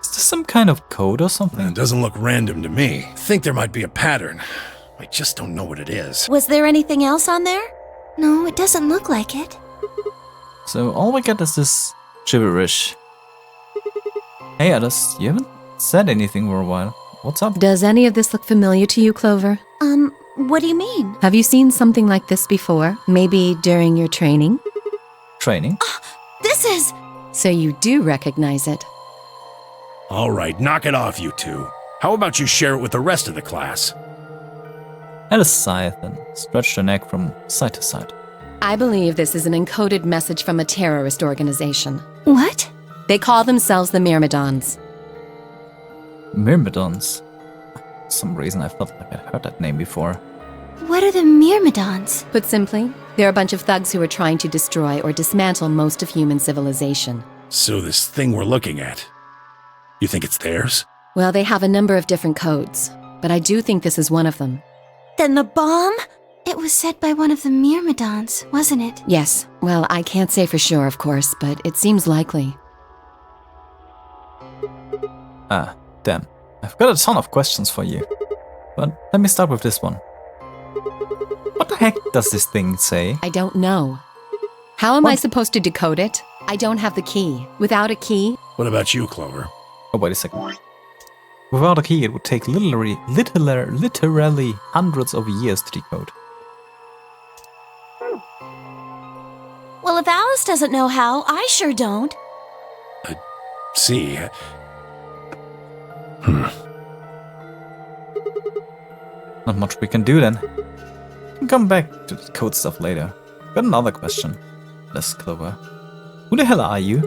Is this some kind of code or something? It doesn't look random to me. I think there might be a pattern. I just don't know what it is. Was there anything else on there? No, it doesn't look like it. So all we get is this gibberish. Hey Alice, you haven't said anything for a while. What's up? Does any of this look familiar to you, Clover? What do you mean? Have you seen something like this before? Maybe during your training? Training? This is... So you do recognize it. All right, knock it off, you two. How about you share it with the rest of the class? Alice sighed and stretched her neck from side to side. I believe this is an encoded message from a terrorist organization. What? They call themselves the Myrmidons. Myrmidons? For some reason I felt like I'd heard that name before. What are the Myrmidons? Put simply, they're a bunch of thugs who are trying to destroy or dismantle most of human civilization. So this thing we're looking at, you think it's theirs? Well, they have a number of different codes, but I do think this is one of them. Then the bomb? It was said by one of the Myrmidons, wasn't it? Yes. Well, I can't say for sure, of course, but it seems likely. Ah, damn. I've got a ton of questions for you. But let me start with this one. What the heck does this thing say? I don't know. How am I supposed to decode it? I don't have the key. Without a key? What about you, Clover? Oh, wait a second. Without a key, it would take literally hundreds of years to decode. Well, if Alice doesn't know how, I sure don't. See. Not much we can do then. We can come back to the code stuff later. Got another question. Miss Clover. Who the hell are you?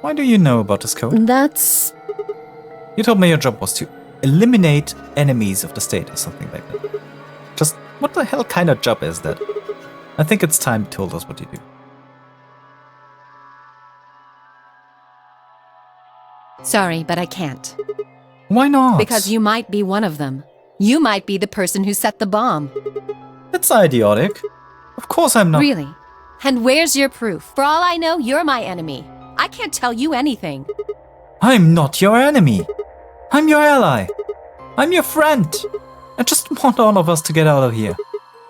Why do you know about this code? That's... You told me your job was to eliminate enemies of the state or something like that. Just what the hell kind of job is that? I think it's time you told us what you do. Sorry, but I can't. Why not? Because you might be one of them. You might be the person who set the bomb. That's idiotic. Of course I'm not. Really? And where's your proof? For all I know, you're my enemy. I can't tell you anything. I'm not your enemy. I'm your ally. I'm your friend. I just want all of us to get out of here.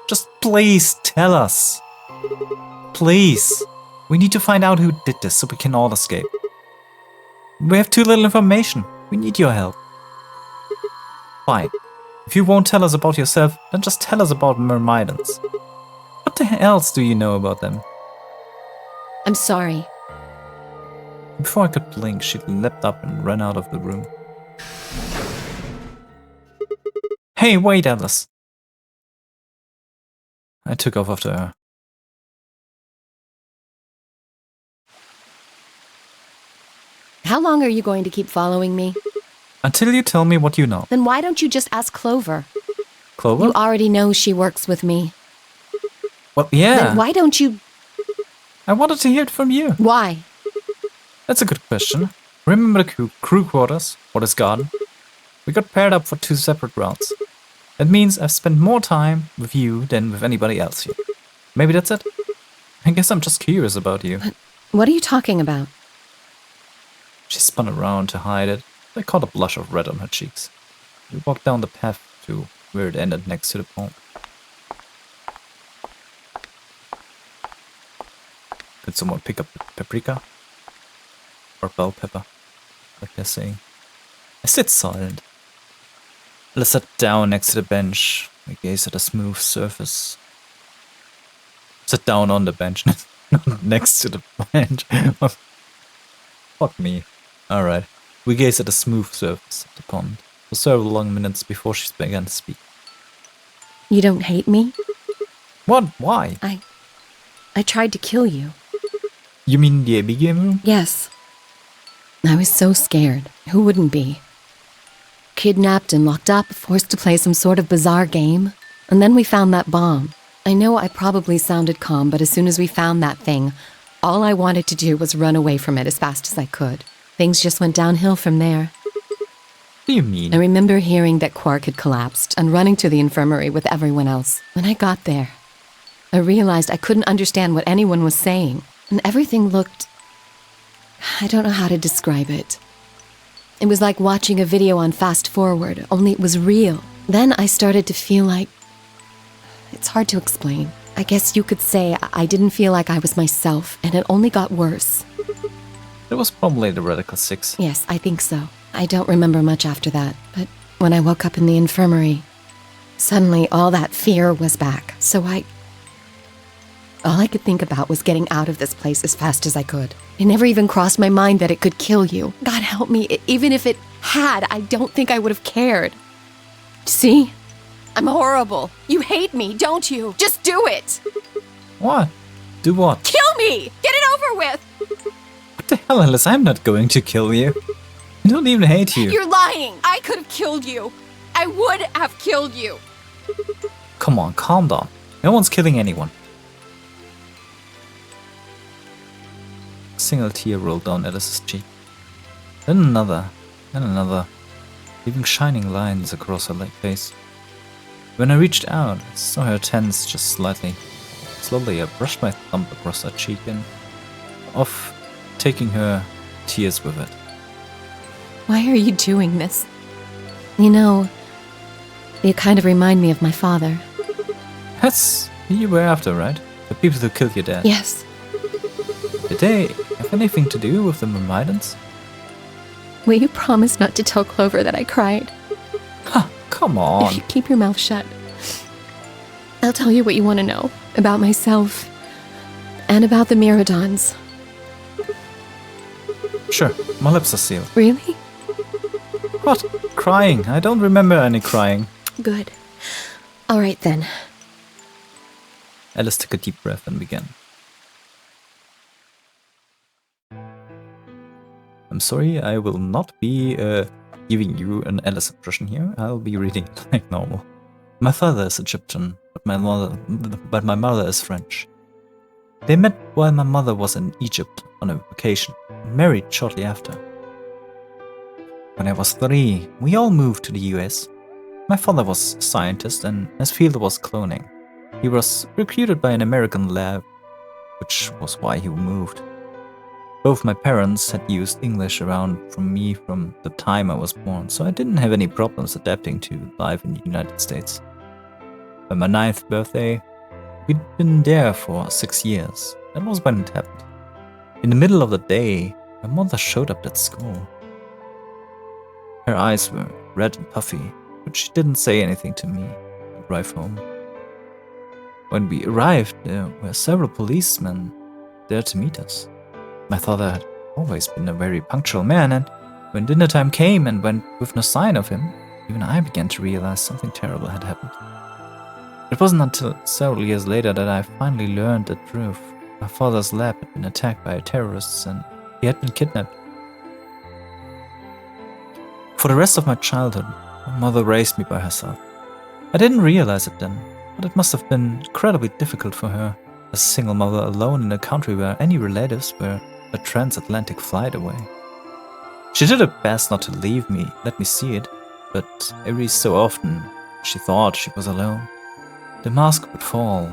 Just please tell us. Please. We need to find out who did this so we can all escape. We have too little information. We need your help. Fine. If you won't tell us about yourself, then just tell us about Myrmidons. What the hell else do you know about them? I'm sorry. Before I could blink, she leapt up and ran out of the room. Hey, wait, Alice. I took off after her. How long are you going to keep following me? Until you tell me what you know. Then why don't you just ask Clover? Clover? You already know she works with me. Well, yeah. Then why don't you... I wanted to hear it from you. Why? That's a good question. Remember the crew quarters? Or this garden? We got paired up for 2 separate rounds. That means I've spent more time with you than with anybody else here. Maybe that's it? I guess I'm just curious about you. What are you talking about? She spun around to hide it. I caught a blush of red on her cheeks. We walked down the path to where it ended next to the pond. Could someone pick up the paprika? Or bell pepper, like they're saying. I stayed silent. I sat down next to the bench. I gazed at a smooth surface. Sat down on the bench, not next to the bench. Fuck me. Alright. We gazed at the smooth surface of the pond for several long minutes before she began to speak. You don't hate me? What? Why? I tried to kill you. You mean the AB game room? Yes. I was so scared. Who wouldn't be? Kidnapped and locked up, forced to play some sort of bizarre game. And then we found that bomb. I know I probably sounded calm, but as soon as we found that thing, all I wanted to do was run away from it as fast as I could. Things just went downhill from there. What do you mean? I remember hearing that Quark had collapsed and running to the infirmary with everyone else. When I got there, I realized I couldn't understand what anyone was saying, and everything looked... I don't know how to describe it. It was like watching a video on fast forward, only it was real. Then I started to feel like... It's hard to explain. I guess you could say I didn't feel like I was myself, and it only got worse. It was probably the Radical 6. Yes, I think so. I don't remember much after that, but when I woke up in the infirmary, suddenly all that fear was back. So all I could think about was getting out of this place as fast as I could. It never even crossed my mind that it could kill you. God help me, even if it had, I don't think I would have cared. See? I'm horrible. You hate me, don't you? Just do it! What? Do what? Kill me! Get it over with! What the hell, Alice? I'm not going to kill you. I don't even hate you. You're lying! I could have killed you! I would have killed you! Come on, calm down. No one's killing anyone. A single tear rolled down Alice's cheek. Then another, leaving shining lines across her face. When I reached out, I saw her tense just slightly. Slowly, I brushed my thumb across her cheek and off, taking her tears with it. Why are you doing this? You know, you kind of remind me of my father. That's who you were after, right? The people who killed your dad. Yes. Did they have anything to do with the Myrmidons? Will you promise not to tell Clover that I cried? Ha! Come on. If you keep your mouth shut, I'll tell you what you want to know about myself and about the Myrmidons. Sure, my lips are sealed. Really? What? Crying? I don't remember any crying. Good. All right then. Alice took a deep breath and began. I'm sorry, I will not be giving you an Alice impression here. I'll be reading it like normal. My father is Egyptian, but my mother is French. They met while my mother was in Egypt on a vacation, and married shortly after. When I was 3, we all moved to the US. My father was a scientist and his field was cloning. He was recruited by an American lab, which was why he moved. Both my parents had used English around from me from the time I was born, so I didn't have any problems adapting to life in the United States. By my 9th birthday, we'd been there for 6 years. That was when it happened. In the middle of the day, my mother showed up at school. Her eyes were red and puffy, but she didn't say anything to me and drive home. When we arrived, there were several policemen there to meet us. My father had always been a very punctual man, and when dinner time came and went with no sign of him, even I began to realize something terrible had happened. It wasn't until several years later that I finally learned the truth. My father's lab had been attacked by terrorists and he had been kidnapped. For the rest of my childhood, my mother raised me by herself. I didn't realize it then, but it must have been incredibly difficult for her, as a single mother alone in a country where any relatives were a transatlantic flight away. She did her best not to leave me, let me see it, but every so often she thought she was alone. The mask would fall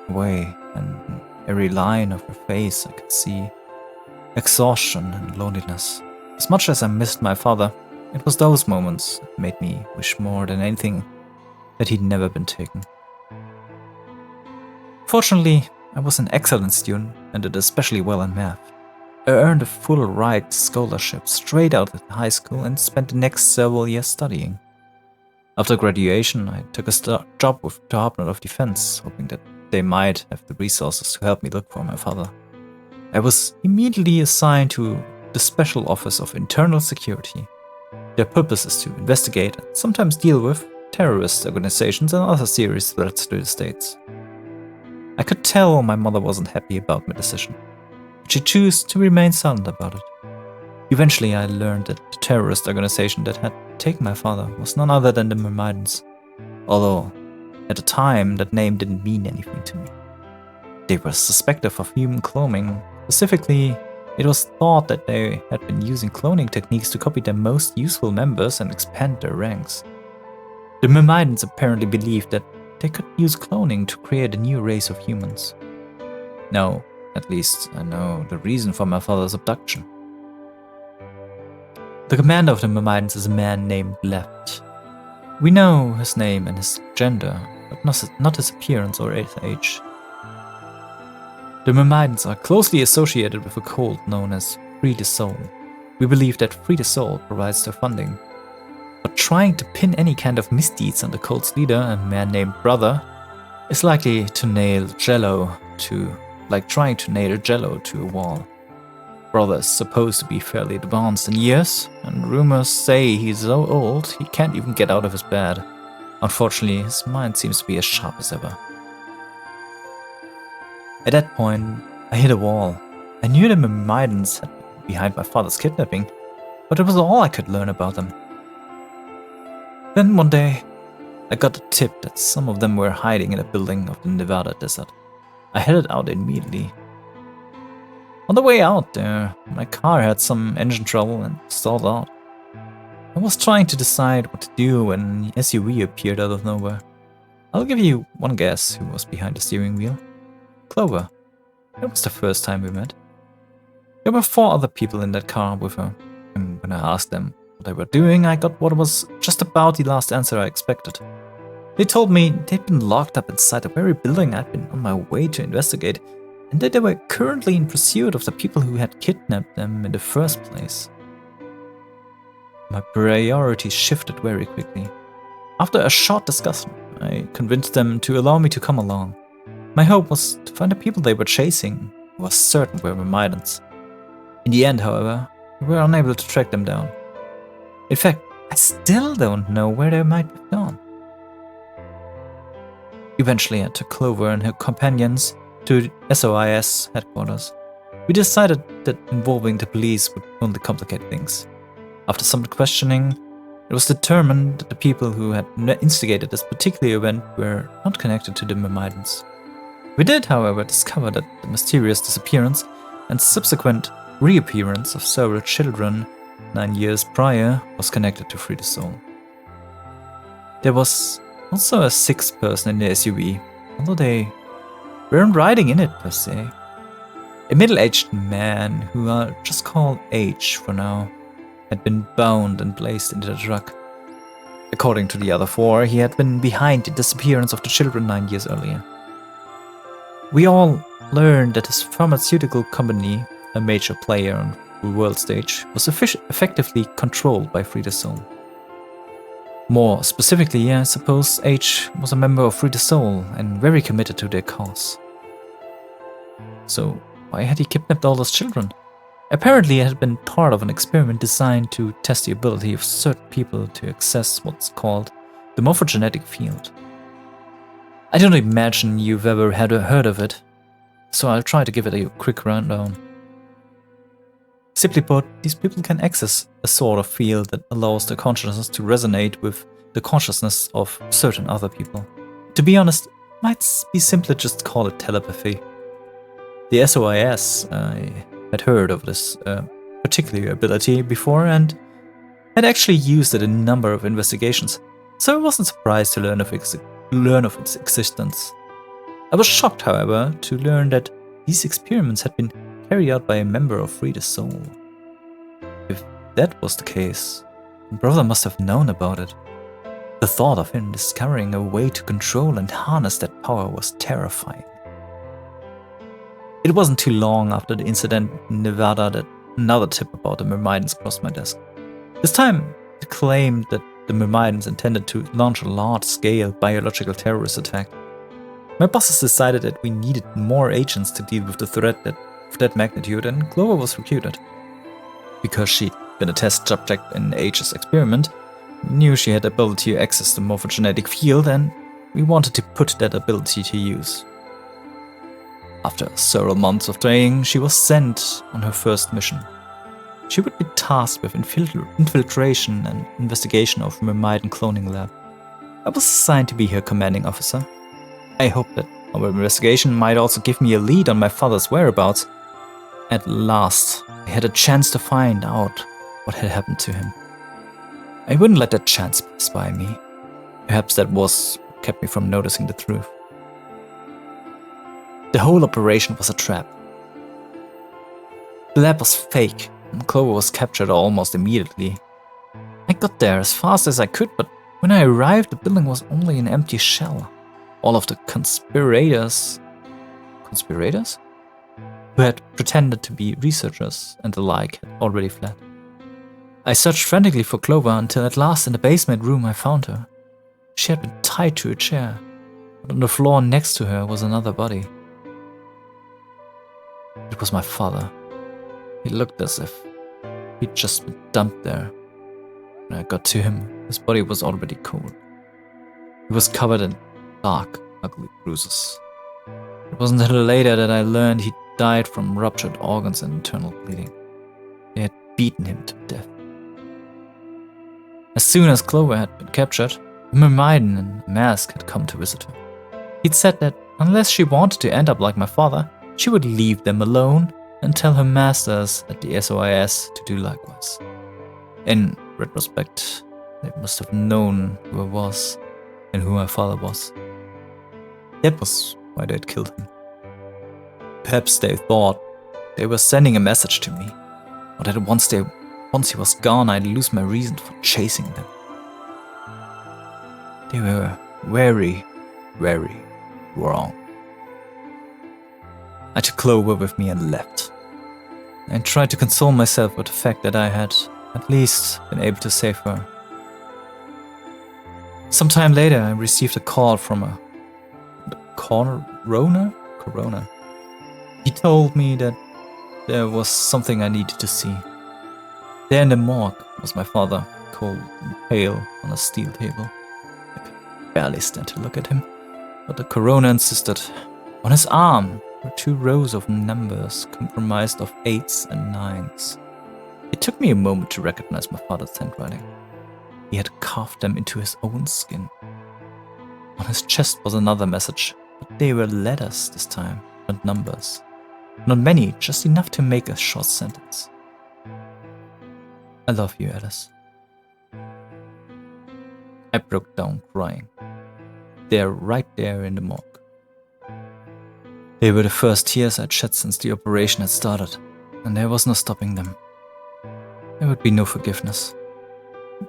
away, and in every line of her face I could see exhaustion and loneliness. As much as I missed my father, it was those moments that made me wish more than anything that he'd never been taken. Fortunately, I was an excellent student and did especially well in math. I earned a full ride scholarship straight out of high school and spent the next several years studying. After graduation, I took a job with the Department of Defense, hoping that they might have the resources to help me look for my father. I was immediately assigned to the Special Office of Internal Security. Their purpose is to investigate and sometimes deal with terrorist organizations and other serious threats to the states. I could tell my mother wasn't happy about my decision, but she chose to remain silent about it. Eventually, I learned that the terrorist organization that had taken my father was none other than the Myrmidons, although at the time that name didn't mean anything to me. They were suspected of human cloning. Specifically, it was thought that they had been using cloning techniques to copy their most useful members and expand their ranks. The Myrmidons apparently believed that they could use cloning to create a new race of humans. Now, at least I know the reason for my father's abduction. The commander of the Myrmidons is a man named Left. We know his name and his gender, but not his appearance or his age. The Myrmidons are closely associated with a cult known as Free the Soul. We believe that Free the Soul provides their funding. But trying to pin any kind of misdeeds on the cult's leader, a man named Brother, is likely to nail Jello to, like trying to nail Jello to a wall. Brother is supposed to be fairly advanced in years, and rumors say he's so old he can't even get out of his bed. Unfortunately, his mind seems to be as sharp as ever. At that point, I hit a wall. I knew the Myrmidons had been behind my father's kidnapping, but it was all I could learn about them. Then one day, I got a tip that some of them were hiding in a building of the Nevada desert. I headed out immediately. On the way out there, my car had some engine trouble and stalled out. I was trying to decide what to do when an SUV appeared out of nowhere. I'll give you one guess who was behind the steering wheel. Clover. It was the first time we met. There were 4 other people in that car with her, and when I asked them what they were doing, I got what was just about the last answer I expected. They told me they'd been locked up inside the very building I'd been on my way to investigate, and that they were currently in pursuit of the people who had kidnapped them in the first place. My priorities shifted very quickly. After a short discussion, I convinced them to allow me to come along. My hope was to find the people they were chasing, who was certain were Myrmidons. In the end, however, we were unable to track them down. In fact, I still don't know where they might have gone. Eventually, I took Clover and her companions to SOIS headquarters. We decided that involving the police would only complicate things. After some questioning, it was determined that the people who had instigated this particular event were not connected to the Myrmidons. We did, however, discover that the mysterious disappearance and subsequent reappearance of several children 9 years prior was connected to Free the Soul. There was also a 6th person in the SUV, although they weren't riding in it per se. A middle-aged man, who I'll just call H for now, had been bound and placed into the truck. According to the other 4, he had been behind the disappearance of the children 9 years earlier. We all learned that his pharmaceutical company, a major player on the world stage, was effectively controlled by Free the Soul. More specifically, I suppose H was a member of Free the Soul and very committed to their cause. So, why had he kidnapped all those children? Apparently, it had been part of an experiment designed to test the ability of certain people to access what's called the morphogenetic field. I don't imagine you've ever heard of it, so I'll try to give it a quick rundown. Simply put, these people can access a sort of field that allows their consciousness to resonate with the consciousness of certain other people. To be honest, might be simpler just to call it telepathy. The SOIS, I had heard of this particular ability before and had actually used it in a number of investigations, so I wasn't surprised to learn of its existence. I was shocked, however, to learn that these experiments had been carried out by a member of Free the Soul. If that was the case, my brother must have known about it. The thought of him discovering a way to control and harness that power was terrifying. It wasn't too long after the incident in Nevada that another tip about the Myrmidons crossed my desk. This time, it claimed that the Myrmidons intended to launch a large-scale biological terrorist attack. My bosses decided that we needed more agents to deal with the threat of that magnitude, and Clover was recruited. Because she'd been a test subject in H's experiment, we knew she had the ability to access the morphogenetic field, and we wanted to put that ability to use. After several months of training, she was sent on her first mission. She would be tasked with infiltration and investigation of Myrmidon cloning lab. I was assigned to be her commanding officer. I hoped that our investigation might also give me a lead on my father's whereabouts. At last, I had a chance to find out what had happened to him. I wouldn't let that chance pass by me. Perhaps that was what kept me from noticing the truth. The whole operation was a trap. The lab was fake, and Clover was captured almost immediately. I got there as fast as I could, but when I arrived, the building was only an empty shell. All of the conspirators? Who had pretended to be researchers and the like had already fled. I searched frantically for Clover until at last in the basement room I found her. She had been tied to a chair, but on the floor next to her was another body. It was my father. He looked as if he'd just been dumped there. When I got to him, his body was already cold. He was covered in dark, ugly bruises. It wasn't until later that I learned he'd died from ruptured organs and internal bleeding. They had beaten him to death. As soon as Clover had been captured, a Myrmidon in a mask had come to visit her. He'd said that unless she wanted to end up like my father, she would leave them alone and tell her masters at the SOIS to do likewise. In retrospect, they must have known who I was and who my father was. That was why they'd killed him. Perhaps they thought they were sending a message to me, or that once he was gone, I'd lose my reason for chasing them. They were very, very wrong. I took Clover with me and left. I tried to console myself with the fact that I had at least been able to save her. Sometime later, I received a call from a coroner. He told me that there was something I needed to see. There in the morgue was my father, cold and pale, on a steel table. I could barely stand to look at him, but the coroner insisted. On his arm were 2 rows of numbers comprised of 8s and 9s. It took me a moment to recognize my father's handwriting. He had carved them into his own skin. On his chest was another message, but they were letters this time, not numbers. Not many, just enough to make a short sentence. I love you, Alice. I broke down crying. They're right there in the morgue. They were the first tears I'd shed since the operation had started, and there was no stopping them. There would be no forgiveness.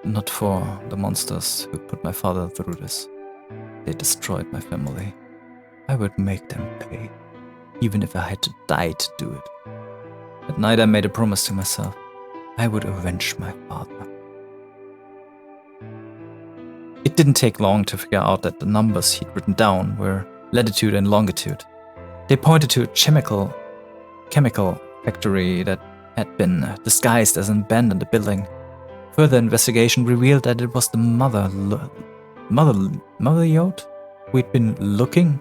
Not for the monsters who put my father through this. They destroyed my family. I would make them pay, even if I had to die to do it. At night I made a promise to myself. I would avenge my father. It didn't take long to figure out that the numbers he'd written down were latitude and longitude. They pointed to a chemical factory that had been disguised as an abandoned building. Further investigation revealed that it was the mother yacht we'd been looking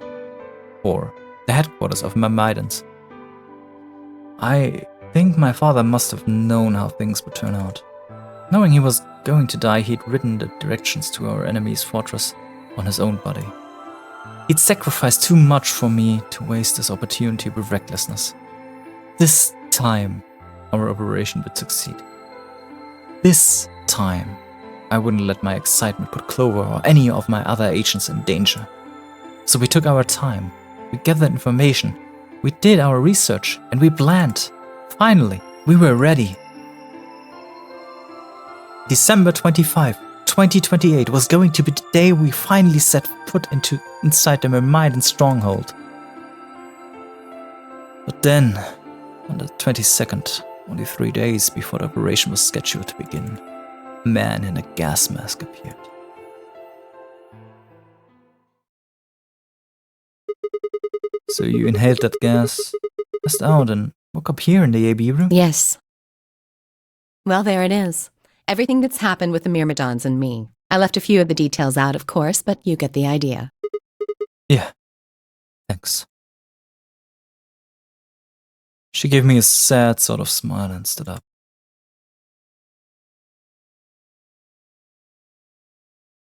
for, the headquarters of Myrmidons. I think my father must have known how things would turn out. Knowing he was going to die, he'd written the directions to our enemy's fortress on his own body. He'd sacrificed too much for me to waste this opportunity with recklessness. This time, our operation would succeed. This time, I wouldn't let my excitement put Clover or any of my other agents in danger. So we took our time, we gathered information, we did our research, and we planned. Finally, we were ready. December 25, 2028 was going to be the day we finally set foot inside the Myrmidon stronghold. But then, on the 22nd, only 3 days before the operation was scheduled to begin, a man in a gas mask appeared. So you inhaled that gas, passed out, and woke up here in the AB room? Yes. Well, there it is. Everything that's happened with the Myrmidons and me. I left a few of the details out, of course, but you get the idea. Yeah. Thanks. She gave me a sad sort of smile and stood up.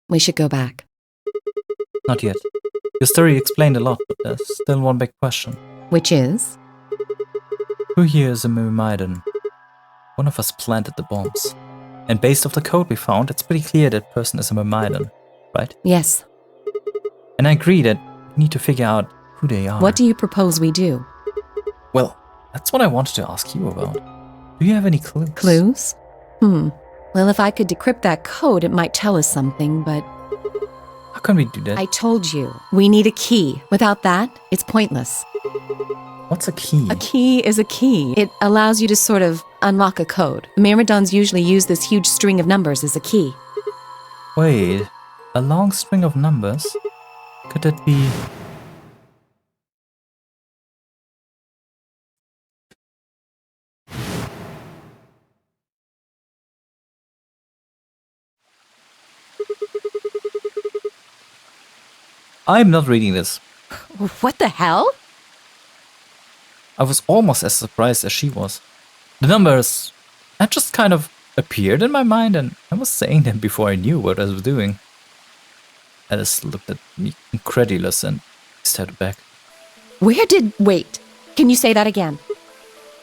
We should go back. Not yet. Your story explained a lot, but there's still one big question. Which is? Who here is a Myrmidon? One of us planted the bombs. And based off the code we found, it's pretty clear that person is a Myrmidon, right? Yes. And I agree that we need to figure out who they are. What do you propose we do? Well, that's what I wanted to ask you about. Do you have any clues? Clues? Well, if I could decrypt that code, it might tell us something, but... How can we do that? I told you, we need a key. Without that, it's pointless. What's a key? A key is a key. It allows you to sort of unlock a code. The Myrmidons usually use this huge string of numbers as a key. Wait, a long string of numbers? Could that be... I'm not reading this. What the hell? I was almost as surprised as she was. The numbers had just kind of appeared in my mind, and I was saying them before I knew what I was doing. Alice looked at me incredulous and stepped back. Wait, can you say that again?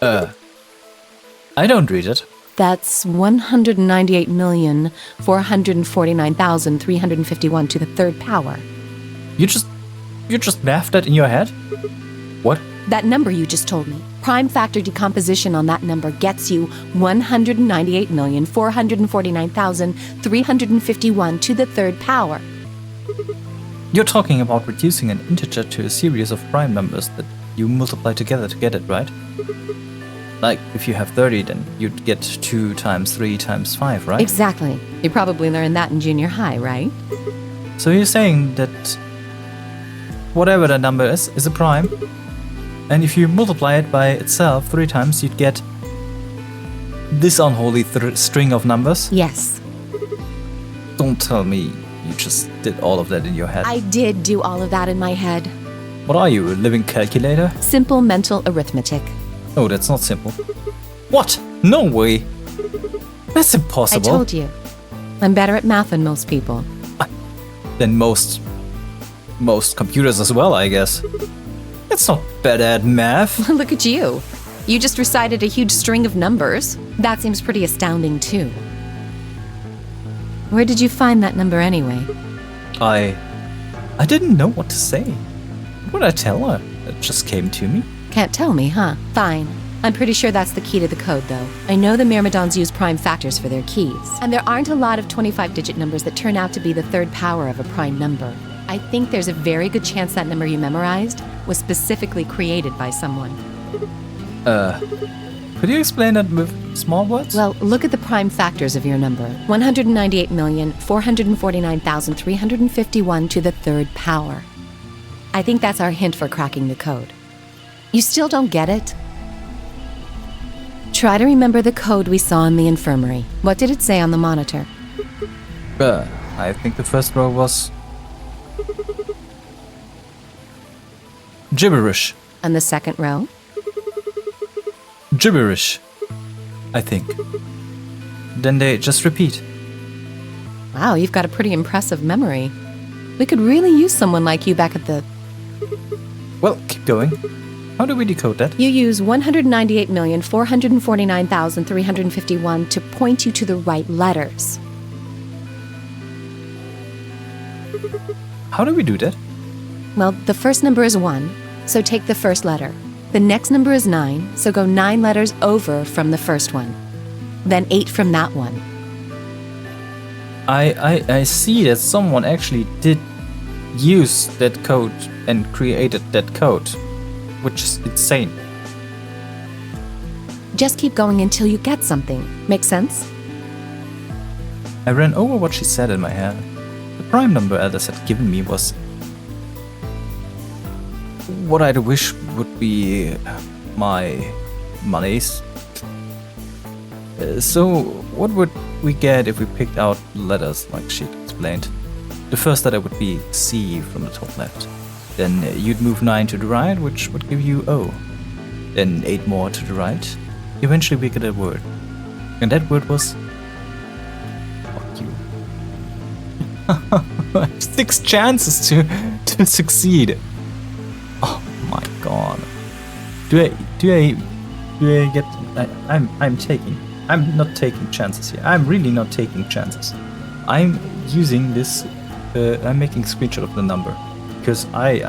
I don't read it. That's 198,449,351 to the third power. You just You just mathed that in your head? What? That number you just told me. Prime factor decomposition on that number gets you 198,449,351 to the third power. You're talking about reducing an integer to a series of prime numbers that you multiply together to get it, right? Like, if you have 30, then you'd get 2 times 3 times 5, right? Exactly. You probably learned that in junior high, right? So you're saying that whatever that number is a prime, and if you multiply it by itself 3 times, you'd get this unholy string of numbers? Yes. Don't tell me you just did all of that in your head. I did do all of that in my head. What are you, a living calculator? Simple mental arithmetic. Oh, that's not simple. What? No way. That's impossible. I told you. I'm better at math than most people. Than most computers as well, I guess. That's not bad at math. Look at you. You just recited a huge string of numbers. That seems pretty astounding, too. Where did you find that number anyway? I didn't know what to say. What would I tell her? It just came to me. Can't tell me, huh? Fine. I'm pretty sure that's the key to the code, though. I know the Myrmidons use prime factors for their keys. And there aren't a lot of 25-digit numbers that turn out to be the third power of a prime number. I think there's a very good chance that number you memorized was specifically created by someone. Could you explain that with small words? Well, look at the prime factors of your number. 198,449,351 to the third power. I think that's our hint for cracking the code. You still don't get it? Try to remember the code we saw in the infirmary. What did it say on the monitor? I think the first row was gibberish. And the second row? Gibberish, I think. Then they just repeat. Wow, you've got a pretty impressive memory. We could really use someone like you back at the... Well, keep going. How do we decode that? You use 198,449,351 to point you to the right letters. How do we do that? Well, the first number is 1, so take the first letter. The next number is 9, so go 9 letters over from the first one. Then 8 from that one. I see that someone actually did use that code and created that code, which is insane. Just keep going until you get something. Make sense? I ran over what she said in my head. The prime number Alice had given me was what I'd wish would be my monies. So what would we get if we picked out letters like she explained? The first letter would be C from the top left. Then you'd move 9 to the right, which would give you O. Then 8 more to the right. Eventually we get a word. And that word was... Fuck you. 6 chances to succeed. Oh my god. Do I get... I'm not taking chances here. I'm really not taking chances. I'm using this... I'm making a screenshot of the number. Because I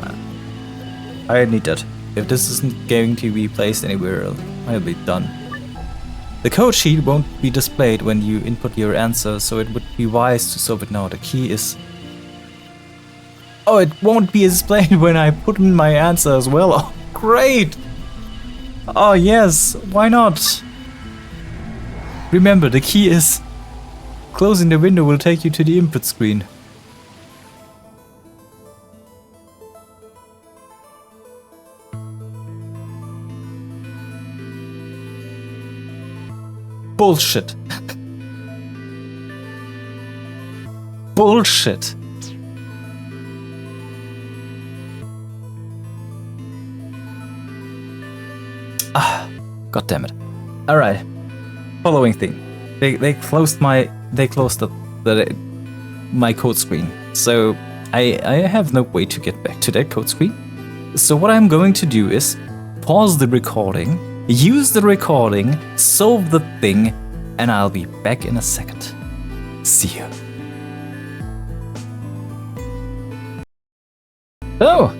need that. If this isn't going to be placed anywhere else, I'll be done. The code sheet won't be displayed when you input your answer, so it would be wise to solve it now. The key is... Oh, it won't be displayed when I put in my answer as well. Oh, great! Oh, yes, why not? Remember, the key is... Closing the window will take you to the input screen. Bullshit. Bullshit. God damn it. Alright. Following thing. They closed my my code screen. So I have no way to get back to that code screen. So what I'm going to do is pause the recording, use the recording, solve the thing, and I'll be back in a second. See you. Oh,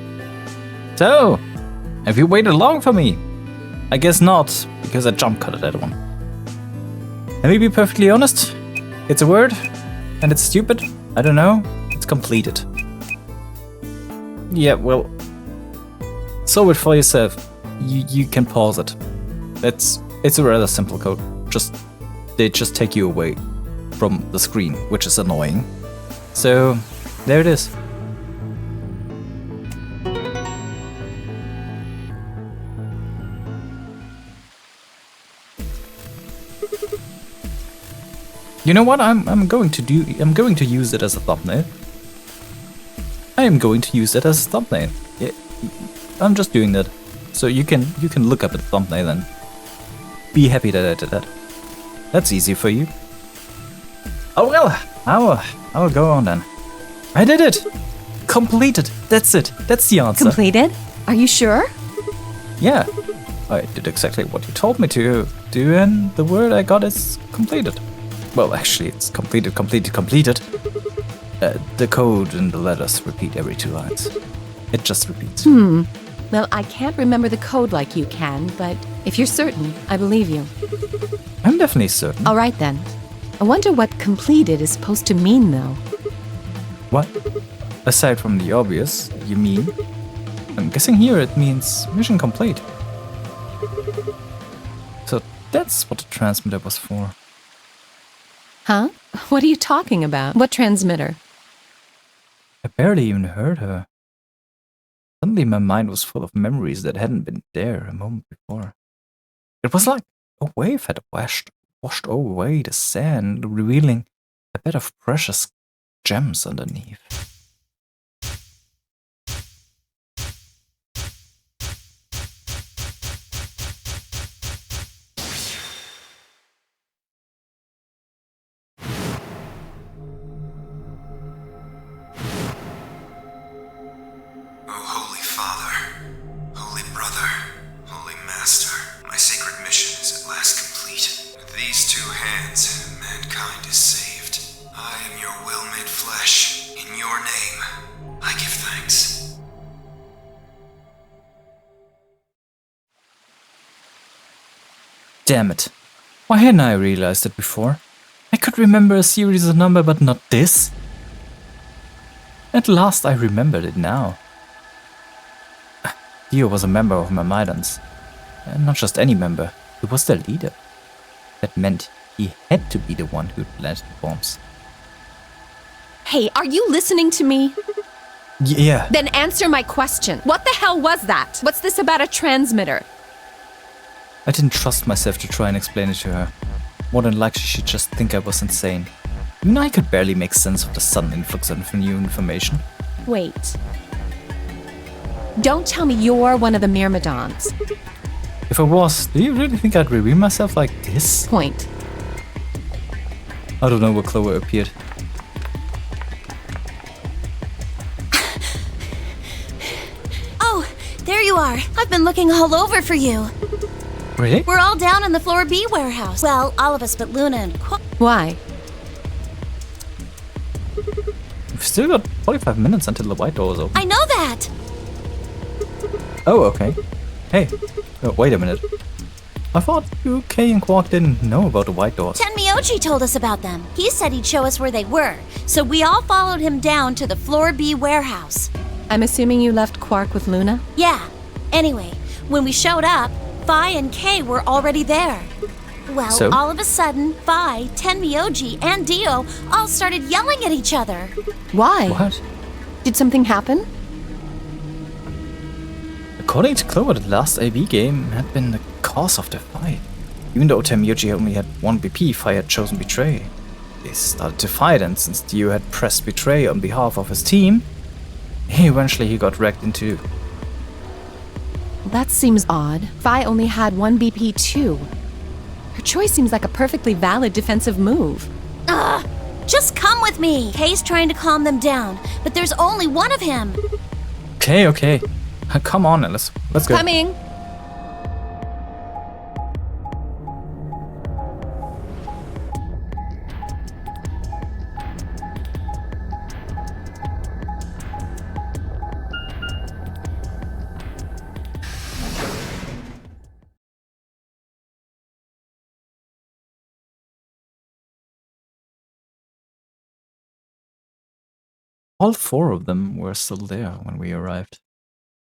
So, have you waited long for me? I guess not, because I jump cut at that one. Let me be perfectly honest. It's a word, and it's stupid. I don't know. It's completed. Yeah, well, solve it for yourself. You can pause it. It's a rather simple code. They just take you away from the screen, which is annoying. So, there it is. You know what? I'm going to use it as a thumbnail. I am going to use it as a thumbnail. Yeah, I'm just doing that, so you can look up at the thumbnail and be happy that I did that. That's easy for you. Oh well, I will go on then. I did it. Completed. That's it. That's the answer. Completed? Are you sure? Yeah, I did exactly what you told me to do, and the word I got is completed. Well, actually, it's completed. The code and the letters repeat every 2 lines. It just repeats. Well, I can't remember the code like you can, but if you're certain, I believe you. I'm definitely certain. All right then. I wonder what completed is supposed to mean, though. What? Aside from the obvious, you mean? I'm guessing here it means mission complete. So that's what the transmitter was for. Huh? What are you talking about? What transmitter? I barely even heard her. Suddenly my mind was full of memories that hadn't been there a moment before. It was like a wave had washed away the sand, revealing a bed of precious gems underneath. Damn it. Why hadn't I realized it before? I could remember a series of numbers, but not this. At last I remembered it now. Dio was a member of Myrmidons. And not just any member, he was their leader. That meant he had to be the one who planted the bombs. Hey, are you listening to me? Yeah. Then answer my question. What the hell was that? What's this about a transmitter? I didn't trust myself to try and explain it to her. More than likely she'd just think I was insane. Even I could barely make sense of the sudden influx of new information. Wait. Don't tell me you're one of the Myrmidons. If I was, do you really think I'd reveal myself like this? Point. I don't know where Clover appeared. Oh, there you are. I've been looking all over for you. Really? We're all down in the Floor B warehouse. Well, all of us but Luna and Why? We've still got 45 minutes until the white door is open. I know that! Oh, okay. Hey, wait a minute. I thought you, Kay, and Quark didn't know about the white doors. Tenmyoji told us about them. He said he'd show us where they were, so we all followed him down to the Floor B warehouse. I'm assuming you left Quark with Luna? Yeah. Anyway, when we showed up, Phi and Kay were already there. Well, so? All of a sudden, Phi, Tenmyoji, and Dio all started yelling at each other. Why? What? Did something happen? According to Clover, the last AB game had been the cause of the fight. Even though Tenmyoji only had one BP, Phi had chosen Betray. They started to fight, and since Dio had pressed Betray on behalf of his team, eventually he got wrecked in two. That seems odd. Phi only had one BP too. Her choice seems like a perfectly valid defensive move. Ugh! Just come with me! Kay's trying to calm them down, but there's only one of him. Okay. Come on, Alice. Let's go. Coming! All 4 of them were still there when we arrived.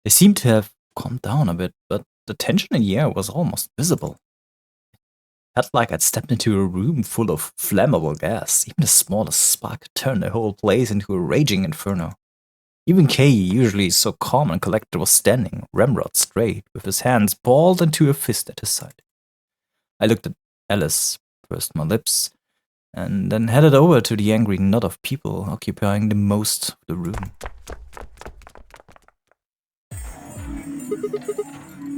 They seemed to have calmed down a bit, but the tension in the air was almost visible. Felt like I'd stepped into a room full of flammable gas. Even the smallest spark could turn the whole place into a raging inferno. Even Kay, usually so calm and collected, was standing, ramrod straight, with his hands balled into a fist at his side. I looked at Alice, pursed my lips, and then headed over to the angry knot of people occupying the most of the room.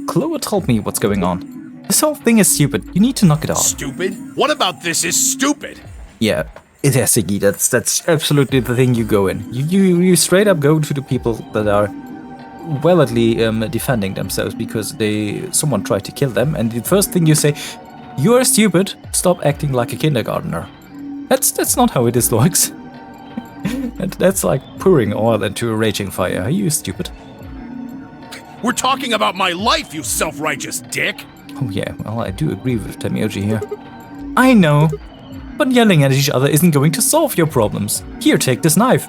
Clover told me what's going on. This whole thing is stupid. You need to knock it off. Stupid? What about this is stupid? Yeah, it is, Iggy. That's absolutely the thing you go in. You straight up go to the people that are validly defending themselves because someone tried to kill them, and the first thing you say, "You are stupid. Stop acting like a kindergartner." That's not how it is, works. That's like pouring oil into a raging fire. Are you stupid? We're talking about my life, you self-righteous dick! Oh yeah, well, I do agree with Temioji here. I know, but yelling at each other isn't going to solve your problems. Here, take this knife.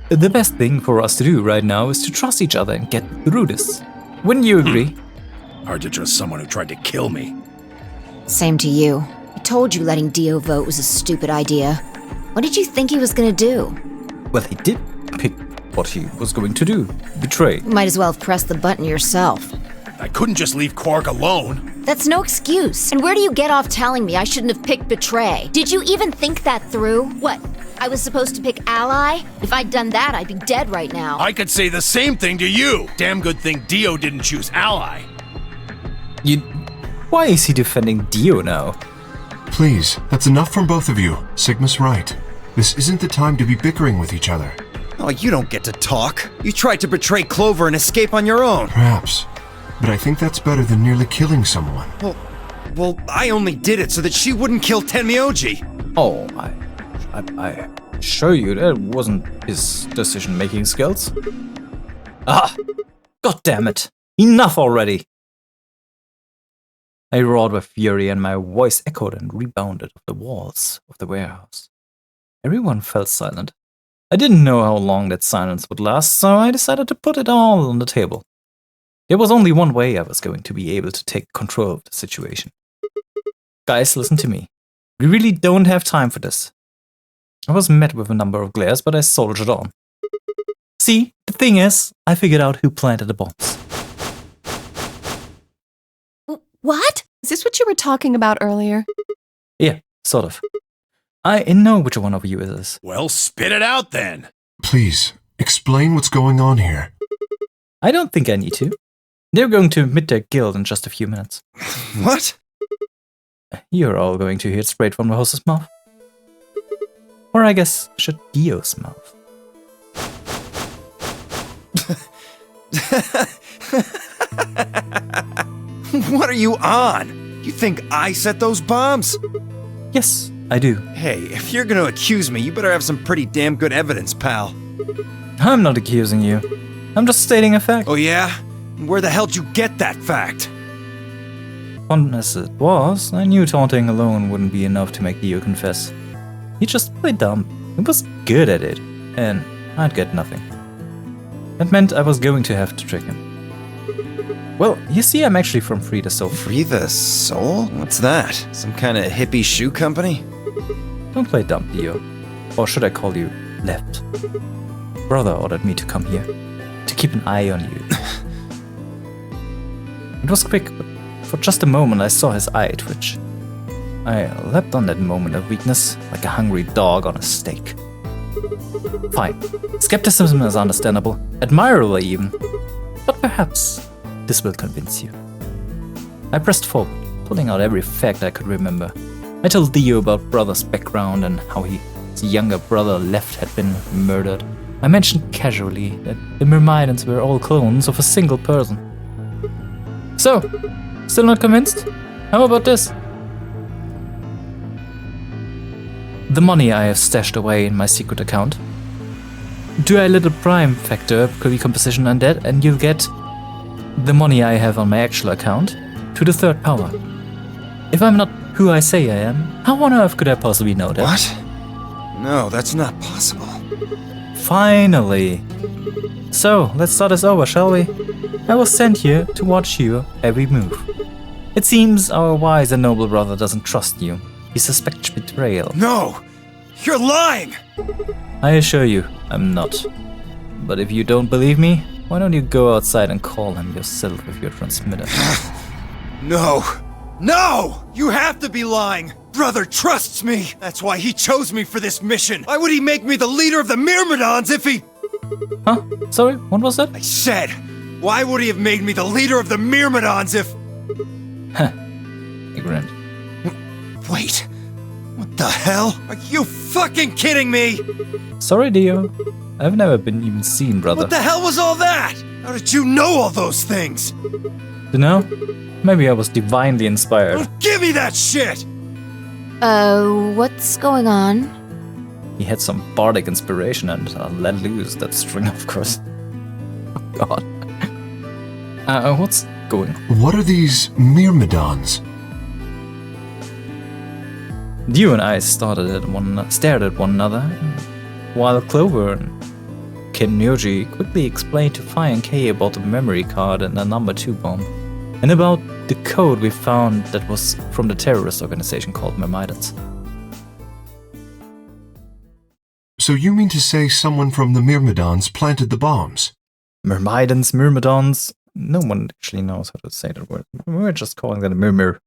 The best thing for us to do right now is to trust each other and get through this. Wouldn't you agree? Hard to trust someone who tried to kill me. Same to you. I told you letting Dio vote was a stupid idea. What did you think he was gonna do? Well, he did pick what he was going to do. Betray. You might as well have pressed the button yourself. I couldn't just leave Quark alone. That's no excuse. And where do you get off telling me I shouldn't have picked Betray? Did you even think that through? What? I was supposed to pick Ally? If I'd done that, I'd be dead right now. I could say the same thing to you. Damn good thing Dio didn't choose Ally. Why is he defending Dio now? Please, that's enough from both of you. Sigma's right. This isn't the time to be bickering with each other. Oh, you don't get to talk. You tried to betray Clover and escape on your own. Perhaps. But I think that's better than nearly killing someone. Well, I only did it so that she wouldn't kill Tenmyoji. Oh, I assure you that wasn't his decision-making skills. Ah! God damn it! Enough already! I roared with fury and my voice echoed and rebounded off the walls of the warehouse. Everyone fell silent. I didn't know how long that silence would last, so I decided to put it all on the table. There was only one way I was going to be able to take control of the situation. Guys, listen to me. We really don't have time for this. I was met with a number of glares, but I soldiered on. See, the thing is, I figured out who planted the bombs. What? Is this what you were talking about earlier? Yeah, sort of. I know which one of you it is. Well, spit it out then. Please, explain what's going on here. I don't think I need to. They're going to admit their guilt in just a few minutes. What? You're all going to hear it straight from the horse's mouth. Or I guess, should Dio's mouth. What are you on? You think I set those bombs? Yes, I do. Hey, if you're gonna accuse me, you better have some pretty damn good evidence, pal. I'm not accusing you. I'm just stating a fact. Oh yeah? Where the hell did you get that fact? Fun as it was, I knew taunting alone wouldn't be enough to make Dio confess. He just played dumb. He was good at it, and I'd get nothing. That meant I was going to have to trick him. Well, you see, I'm actually from Free the Soul. Free the Soul? What's that? Some kind of hippie shoe company? Don't play dumb, Dio. Or should I call you Left? Brother ordered me to come here, to keep an eye on you. It was quick, but for just a moment I saw his eye twitch. I leapt on that moment of weakness like a hungry dog on a steak. Fine. Skepticism is understandable, admirable even. But perhaps this will convince you. I pressed forward, pulling out every fact I could remember. I told Dio about Brother's background and how his younger brother Left had been murdered. I mentioned casually that the Myrmidons were all clones of a single person. So, still not convinced? How about this? The money I have stashed away in my secret account. Do a little prime factor decomposition on that and you'll get the money I have on my actual account to the third power. If I'm not who I say I am, how on earth could I possibly know that? What? No, that's not possible. finally! So, let's start this over, shall we? I was sent here to watch your every move. It seems our wise and noble brother doesn't trust you. He suspects betrayal. No! You're lying! I assure you, I'm not. But if you don't believe me, why don't you go outside and call him yourself with your transmitter? No! No! You have to be lying! Brother trusts me! That's why he chose me for this mission! Why would he make me the leader of the Myrmidons if he... Huh? Sorry, what was that? I said, why would he have made me the leader of the Myrmidons if... He grinned. Wait, what the hell? Are you fucking kidding me? Sorry, Dio. I've never been even seen, brother. What the hell was all that? How did you know all those things? You know? Maybe I was divinely inspired. Don't give me that shit! What's going on? He had some bardic inspiration and let loose that string, of course. Oh, God. What's going on? What are these Myrmidons? Dio and I stared at one another, while Clover and Kenyoji quickly explained to Phi and Kei about the memory card and the number 2 bomb, and about the code we found that was from the terrorist organization called Myrmidons. So you mean to say someone from the Myrmidons planted the bombs? Myrmidons. No one actually knows how to say that word. We're just calling that a murmur.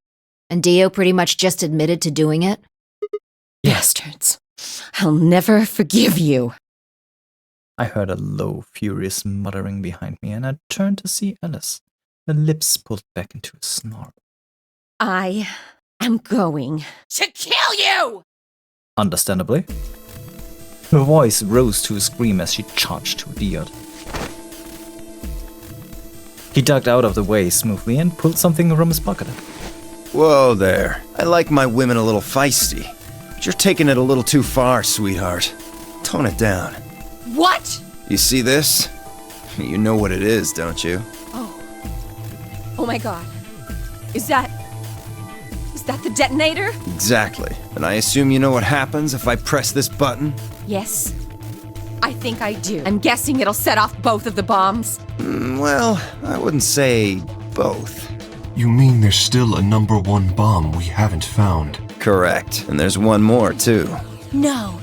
And Dio pretty much just admitted to doing it? Bastards. I'll never forgive you. I heard a low, furious muttering behind me, and I turned to see Alice, her lips pulled back into a snarl. I am going to kill you! Understandably. Her voice rose to a scream as she charged to Dio. He ducked out of the way smoothly and pulled something from his pocket. Whoa there. I like my women a little feisty. But you're taking it a little too far, sweetheart. Tone it down. What? You see this? You know what it is, don't you? Oh my god. Is that the detonator? Exactly. And I assume you know what happens if I press this button? Yes. I think I do. I'm guessing it'll set off both of the bombs. Well, I wouldn't say both. You mean there's still a number 1 bomb we haven't found? Correct. And there's one more, too. No.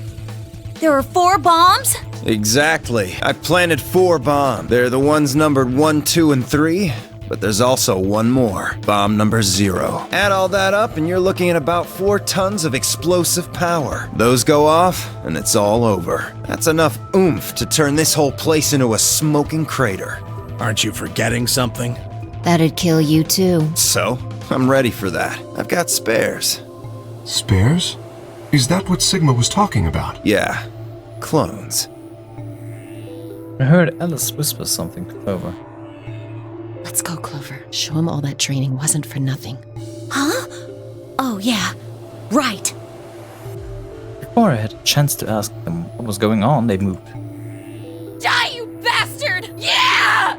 There are 4 bombs? Exactly. I planted 4 bombs. They're the ones numbered 1, 2, and 3. But there's also one more. Bomb number 0. Add all that up and you're looking at about 4 tons of explosive power. Those go off and it's all over. That's enough oomph to turn this whole place into a smoking crater. Aren't you forgetting something? That'd kill you too. So, I'm ready for that. I've got spares. Spares? Is that what Sigma was talking about? Yeah. Clones. I heard Alice whisper something to Clover. Let's go, Clover. Show him all that training wasn't for nothing. Huh? Oh, yeah. Right. Before I had a chance to ask them what was going on, they moved. Die, you bastard! Yeah!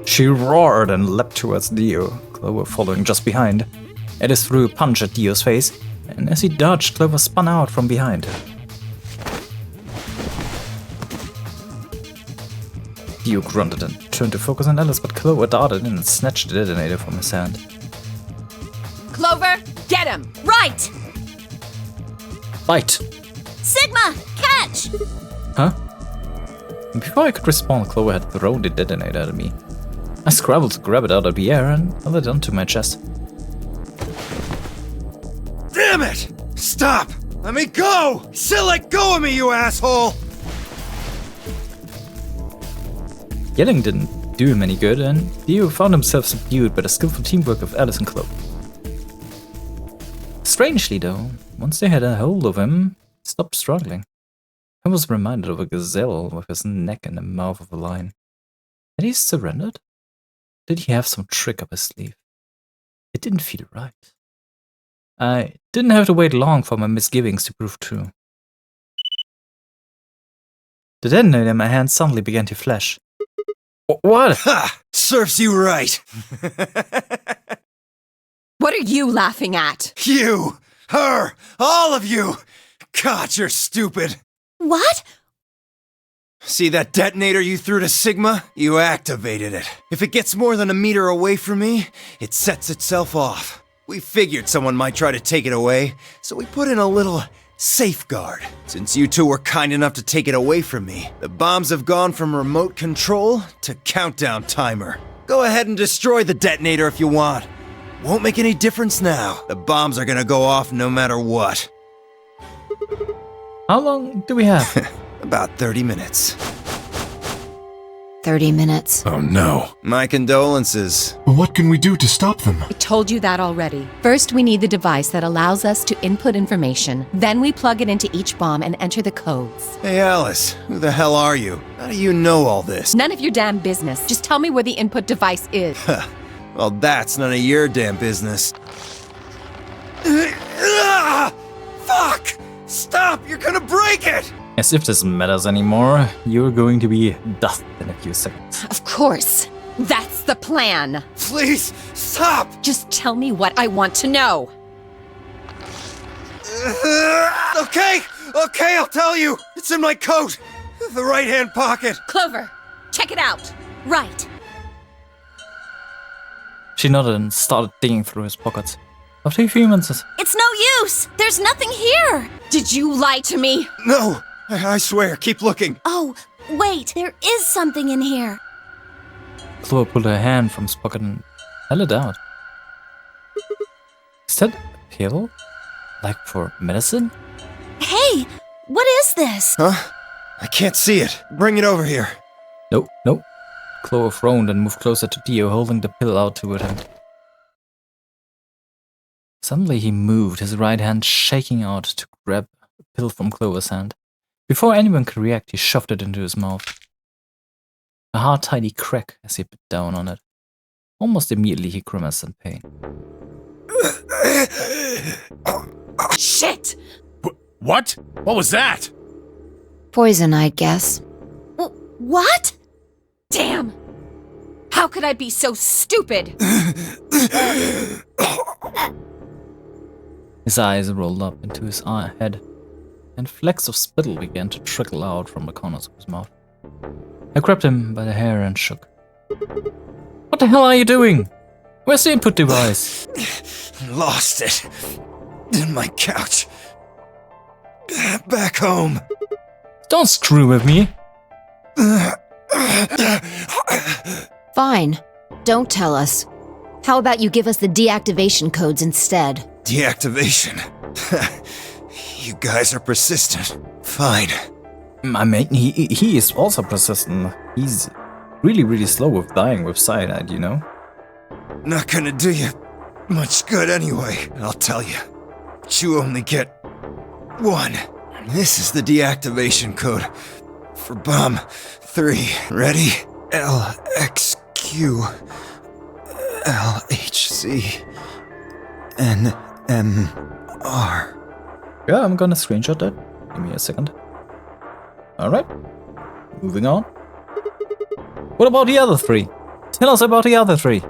She roared and leapt towards Dio, Clover following just behind. Alice threw a punch at Dio's face, and as he dodged, Clover spun out from behind. Dio grunted and turned to focus on Alice, but Clover darted in and snatched the detonator from his hand. Clover, get him! Right! Fight! Sigma, catch! Huh? Before I could respond, Clover had thrown the detonator at me. I scrabbled to grab it out of the air and held it onto my chest. Damn it! Stop! Let me go! Still let go of me, you asshole! Yelling didn't do him any good, and Dio found himself subdued by the skillful teamwork of Alice and Clover. Strangely, though, once they had a hold of him, he stopped struggling. I was reminded of a gazelle with his neck in the mouth of a lion. Had he surrendered? Did he have some trick up his sleeve? It didn't feel right. I didn't have to wait long for my misgivings to prove true. The detonator in my hand suddenly began to flash. What? Ha! Serves you right! What are you laughing at? You! Her! All of you! God, you're stupid! What? See that detonator you threw to Sigma? You activated it. If it gets more than a meter away from me, it sets itself off. We figured someone might try to take it away, so we put in a little safeguard. Since you two were kind enough to take it away from me, the bombs have gone from remote control to countdown timer. Go ahead and destroy the detonator if you want. Won't make any difference now. The bombs are gonna go off no matter what. How long do we have? About 30 minutes. 30 minutes. Oh no. My condolences. What can we do to stop them? I told you that already. First, we need the device that allows us to input information. Then we plug it into each bomb and enter the codes. Hey Alice, who the hell are you? How do you know all this? None of your damn business. Just tell me where the input device is. Well, that's none of your damn business. Fuck! Stop! You're gonna break it! As if this matters anymore, you're going to be dust in a few seconds. Of course. That's the plan. Please, stop! Just tell me what I want to know. Okay, I'll tell you. It's in my coat. The right-hand pocket. Clover, check it out. Right. She nodded and started digging through his pockets. After a few minutes, It's no use! There's nothing here! Did you lie to me? No, I swear, keep looking. Oh, wait, there is something in here. Clover pulled her hand from his pocket and held it out. Is that a pill? Like for medicine? Hey, what is this? Huh? I can't see it. Bring it over here. Nope. Clover frowned and moved closer to Dio, holding the pill out toward him. Suddenly he moved, his right hand shaking out to grab a pill from Clover's hand. Before anyone could react, he shoved it into his mouth. A hard, tidy crack as he bit down on it. Almost immediately he grimaced in pain. Shit! What? What was that? Poison, I guess. What? Damn! How could I be so stupid? His eyes rolled up into his head, and flecks of spittle began to trickle out from the corners of his mouth. I grabbed him by the hair and shook. What the hell are you doing? Where's the input device? Lost it. In my couch. Back home. Don't screw with me. Fine. Don't tell us. How about you give us the deactivation codes instead? Deactivation. You guys are persistent. Fine. My mate, he is also persistent. He's really slow with dying with cyanide, you know? Not gonna do you much good anyway, I'll tell you. But you only get one. This is the deactivation code for bomb 3. Ready? LXQ LHC NMR. Yeah, I'm gonna screenshot that. Give me a second. Alright. Moving on. What about the other 3? Tell us about the other 3.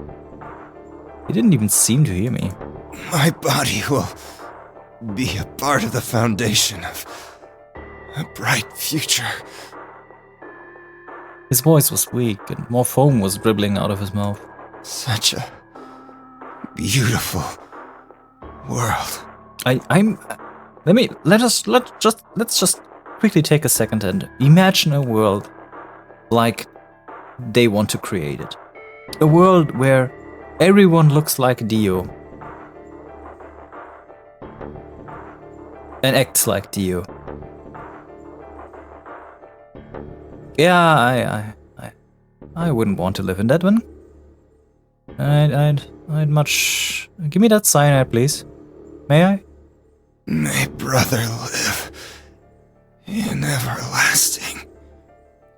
He didn't even seem to hear me. My body will be a part of the foundation of a bright future. His voice was weak and more foam was dribbling out of his mouth. Such a beautiful world. Let's just quickly take a second and imagine a world like they want to create it. A world where everyone looks like Dio and acts like Dio. Yeah, I wouldn't want to live in that one. I'd much... Give me that cyanide, please. May I? May brother live in everlasting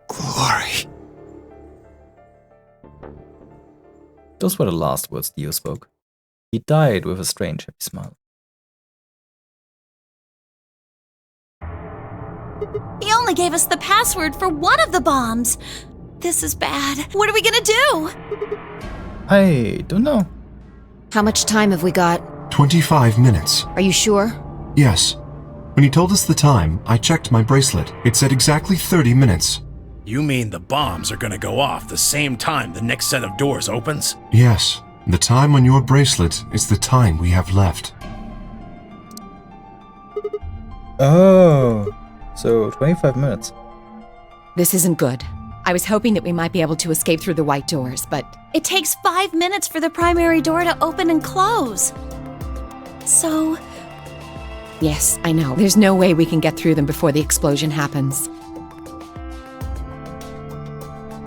glory. Those were the last words Dio spoke. He died with a strange, happy smile. He only gave us the password for one of the bombs. This is bad. What are we gonna do? I don't know. How much time have we got? 25 minutes. Are you sure? Yes. When he told us the time, I checked my bracelet. It said exactly 30 minutes. You mean the bombs are gonna go off the same time the next set of doors opens? Yes, the time on your bracelet is the time we have left. Oh, so 25 minutes. This isn't good. I was hoping that we might be able to escape through the white doors, but It takes 5 minutes for the primary door to open and close. So, yes, I know. There's no way we can get through them before the explosion happens.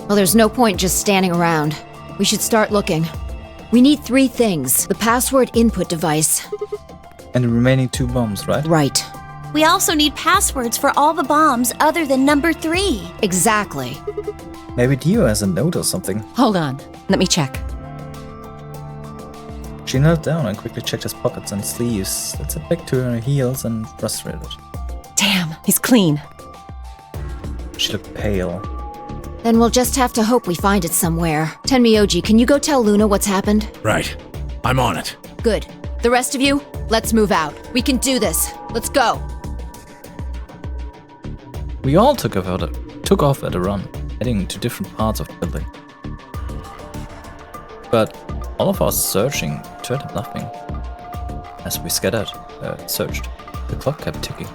Well, there's no point just standing around. We should start looking. We need 3 things. The password input device. And the remaining 2 bombs, right? Right. we also need passwords for all the bombs other than number 3. Exactly. Maybe Dio has a note or something. Hold on. Let me check. She knelt down and quickly checked his pockets and sleeves, then sat back to her heels and frustrated. Damn, he's clean. She looked pale. Then we'll just have to hope we find it somewhere. Tenmyoji, can you go tell Luna what's happened? Right. I'm on it. Good. The rest of you, let's move out. We can do this. Let's go. We all took off at a run, heading to different parts of the building. But all of our searching turned up nothing. As we searched, the clock kept ticking.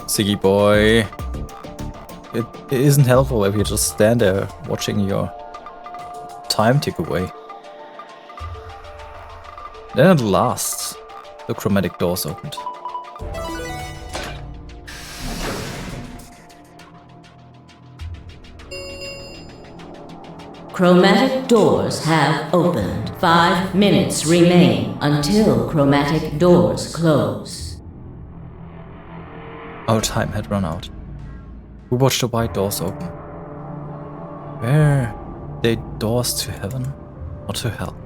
Siggy boy, it isn't helpful if you just stand there watching your time tick away. Then at last, the chromatic doors opened. Chromatic doors have opened. 5 minutes remain until chromatic doors close. Our time had run out. We watched the white doors open. Were they doors to heaven or to hell?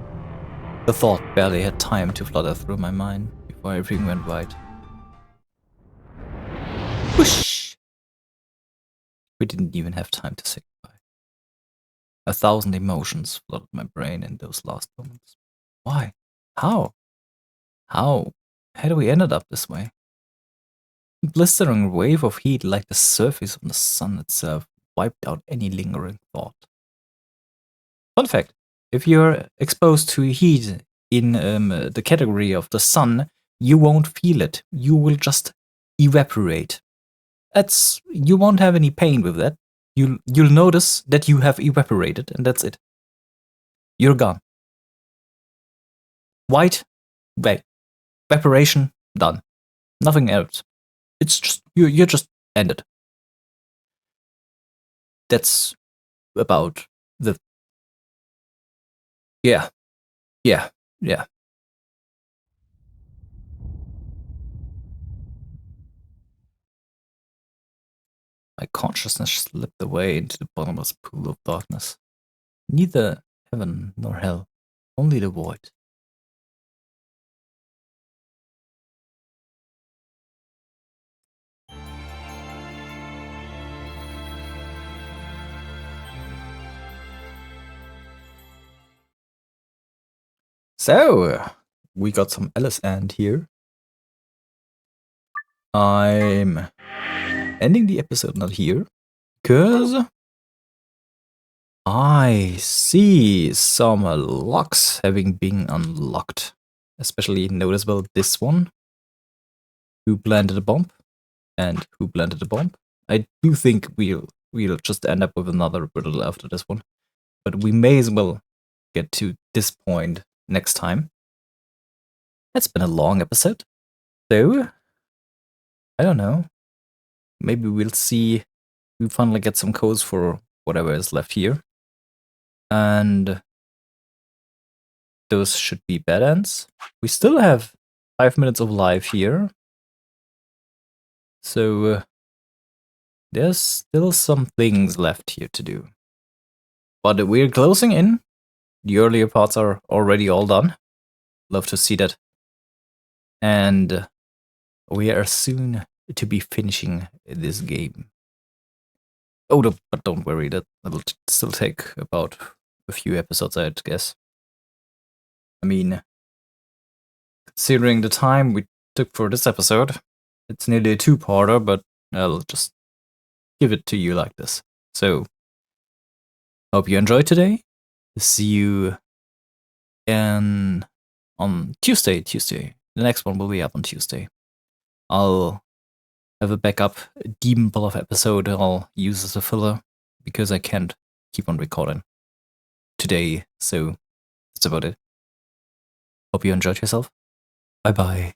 The thought barely had time to flutter through my mind before everything went right. Whoosh! We didn't even have time to say goodbye. 1,000 emotions flooded my brain in those last moments. Why? How? How had we ended up this way? A blistering wave of heat like the surface of the sun itself wiped out any lingering thought. Fun fact, if you're exposed to heat in the category of the sun, you won't feel it. You will just evaporate. You won't have any pain with that. You'll notice that you have evaporated, and that's it. You're gone. White, evaporation, done. Nothing else. It's just you're just ended. That's about the yeah. My consciousness slipped away into the bottomless pool of darkness. Neither heaven nor hell, only the void. So, we got some Alice and here. I'm ending the episode not here, because I see some locks having been unlocked. Especially noticeable this one. Who planted a bomb? And who planted a bomb? I do think we'll just end up with another riddle after this one. But we may as well get to this point next time. It's been a long episode. So, I don't know. Maybe we'll see. We finally get some codes for whatever is left here. And those should be bad ends. We still have 5 minutes of life here. So there's still some things left here to do. But we're closing in. The earlier parts are already all done. Love to see that. And we are soon to be finishing this game. Oh, but don't worry, that'll still take about a few episodes, I'd guess. I mean, considering the time we took for this episode. It's nearly a two-parter, but I'll just give it to you like this. So, hope you enjoyed today. See you on Tuesday. The next one will be up on Tuesday. I'll have a backup Demon Bluff episode I'll use as a filler because I can't keep on recording today. So that's about it. Hope you enjoyed yourself. Bye bye.